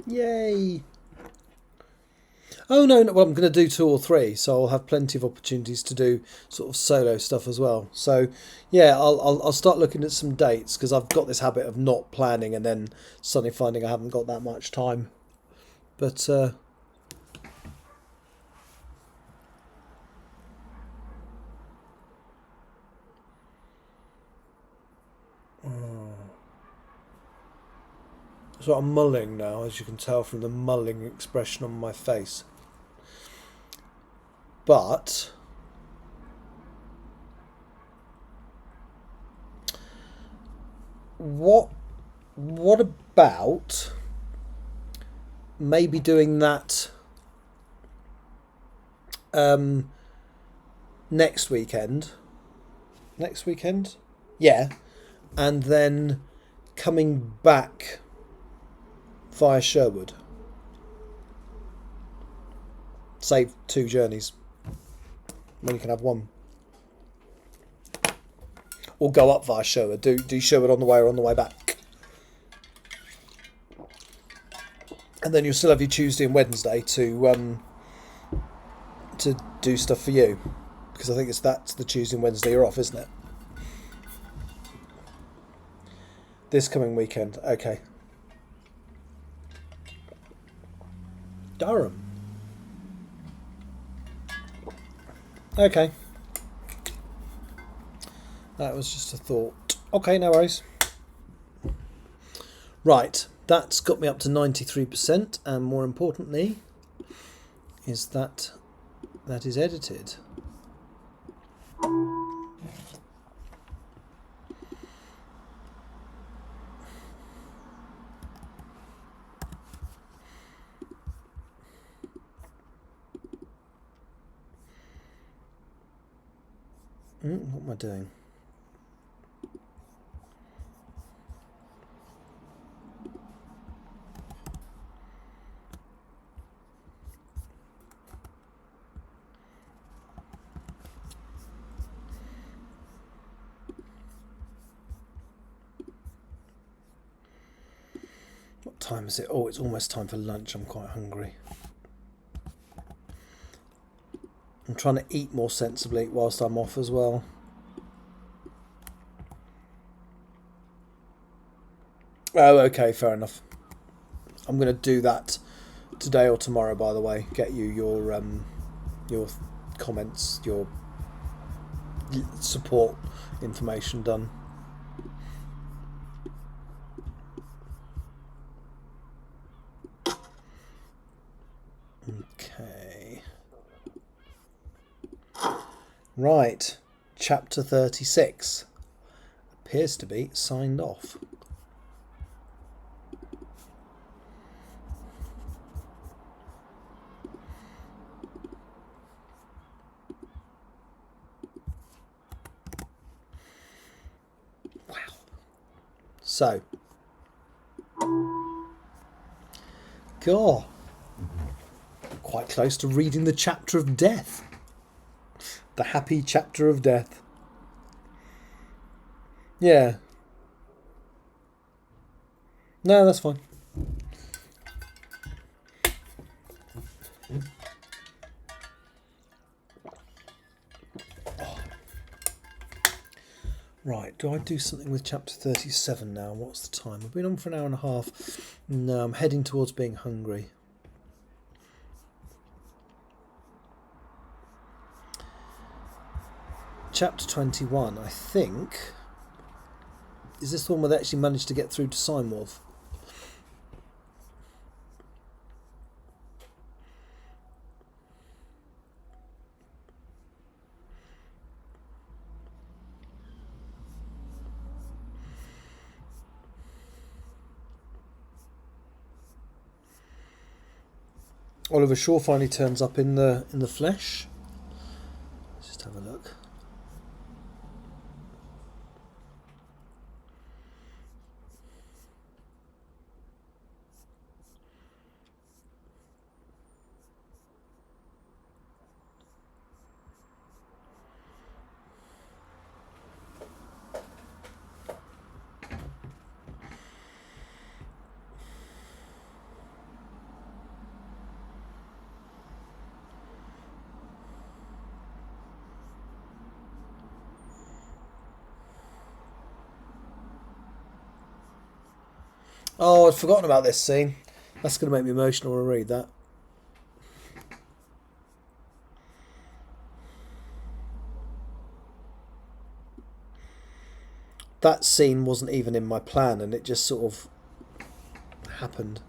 yay! Oh no, no, well, I'm going to do 2 or 3, so I'll have plenty of opportunities to do sort of solo stuff as well. So, yeah, I'll start looking at some dates because I've got this habit of not planning and then suddenly finding I haven't got that much time. But so I'm mulling now, as you can tell from the mulling expression on my face. But what about maybe doing that next weekend? Next weekend? Yeah. And then coming back via Sherwood. Save 2 journeys when you can have one. Or go up via Sherwood. Do Sherwood on the way or on the way back. And then you'll still have your Tuesday and Wednesday to do stuff for you. Because I think that's the Tuesday and Wednesday you're off, isn't it? This coming weekend. Okay. Durham. Okay. That was just a thought. Okay, no worries. Right, that's got me up to 93%, and more importantly, is that is edited. What am I doing? What time is it? Oh, it's almost time for lunch. I'm quite hungry. I'm trying to eat more sensibly whilst I'm off as well. Oh, okay, fair enough. I'm going to do that today or tomorrow, by the way. Get you your comments, your support information done. Okay. Right. Chapter 36 appears to be signed off. Wow. So, God, quite close to reading the chapter of death. The happy chapter of death. Yeah. No, that's fine. Right, do I do something with chapter 37 now? What's the time? I've been on for an hour and a half. No, I'm heading towards being hungry. Chapter 21, I think. Is this the one where they actually managed to get through to Simewolf? Oliver Shaw finally turns up in the flesh. Let's just have a look. Oh, I'd forgotten about this scene. That's going to make me emotional when I read that. That scene wasn't even in my plan, and it just sort of happened.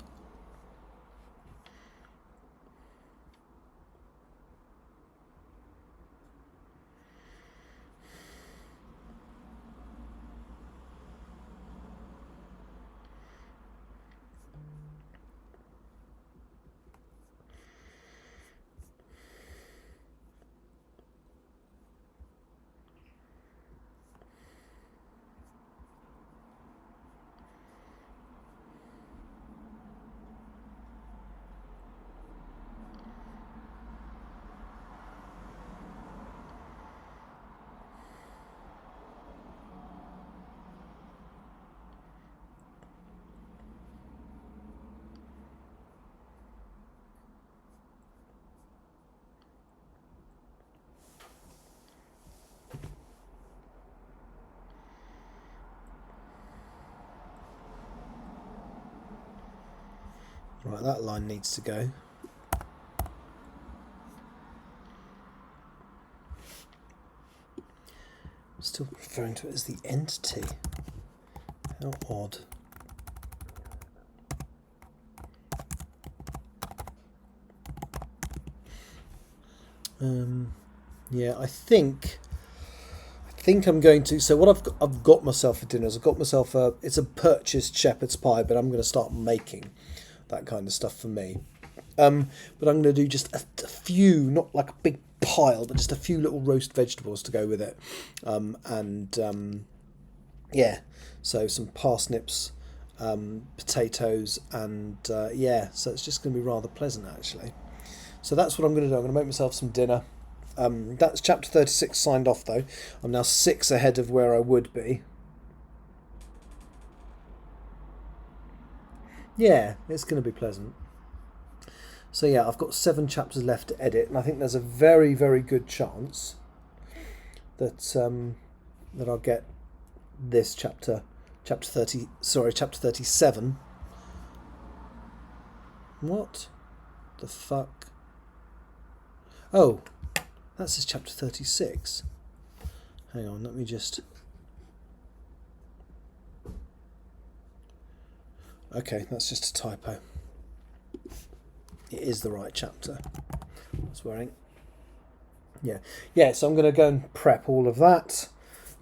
Right, that line needs to go. Still referring to it as the entity. How odd. Yeah, I think I'm going to. So what I've got myself for dinner is I've got myself it's a purchased shepherd's pie, but I'm going to start making that kind of stuff for me. But I'm going to do just a few, not like a big pile, but just a few little roast vegetables to go with it. Yeah, so some parsnips, potatoes, and yeah, so it's just going to be rather pleasant actually. So that's what I'm going to do. I'm going to make myself some dinner. That's chapter 36 signed off though. I'm now 6 ahead of where I would be. Yeah, it's going to be pleasant. So yeah, I've got 7 chapters left to edit, and I think there's a very, very good chance that that I'll get this chapter 37. What the fuck? Oh, that says chapter 36. Hang on, let me just... Okay, that's just a typo. It is the right chapter. Swearing. Yeah, so I'm going to go and prep all of that.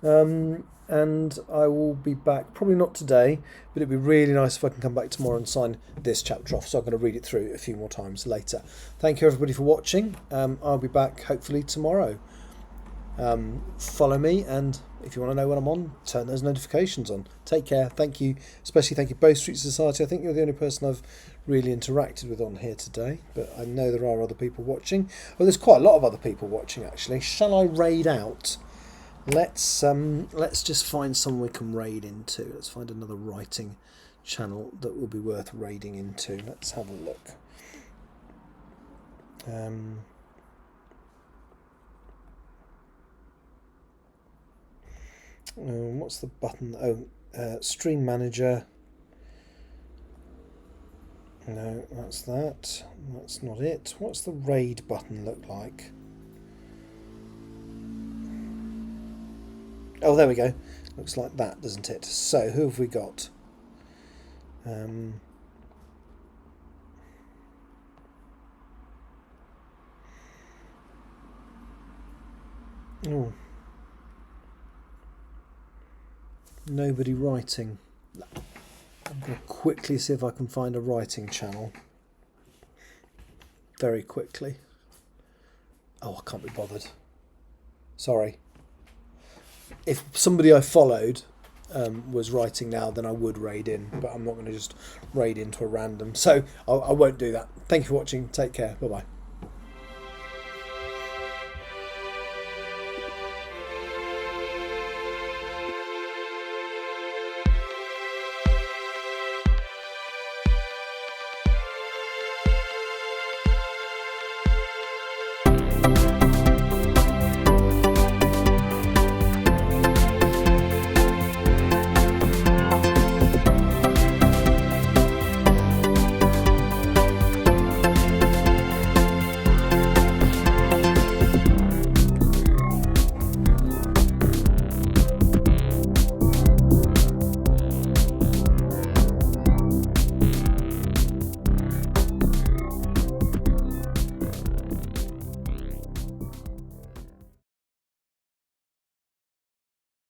And I will be back, probably not today, but it'd be really nice if I can come back tomorrow and sign this chapter off, so I'm going to read it through a few more times later. Thank you everybody for watching. I'll be back hopefully tomorrow. Follow me, and if you want to know when I'm on, turn those notifications on. Take care. Thank you. Especially thank you, Bow Street Society. I think you're the only person I've really interacted with on here today, but I know there are other people watching. Well, there's quite a lot of other people watching actually. Shall I raid out? Let's just find someone we can raid into. Let's find another writing channel that will be worth raiding into. Let's have a look. What's the button? Stream manager. No, that's that. That's not it. What's the raid button look like? Oh, there we go. Looks like that, doesn't it? So, who have we got? Oh. Nobody writing. I'm going to quickly see if I can find a writing channel. Very quickly. Oh, I can't be bothered. Sorry. If somebody I followed was writing now, then I would raid in, but I'm not going to just raid into a random. So I won't do that. Thank you for watching. Take care. Bye-bye.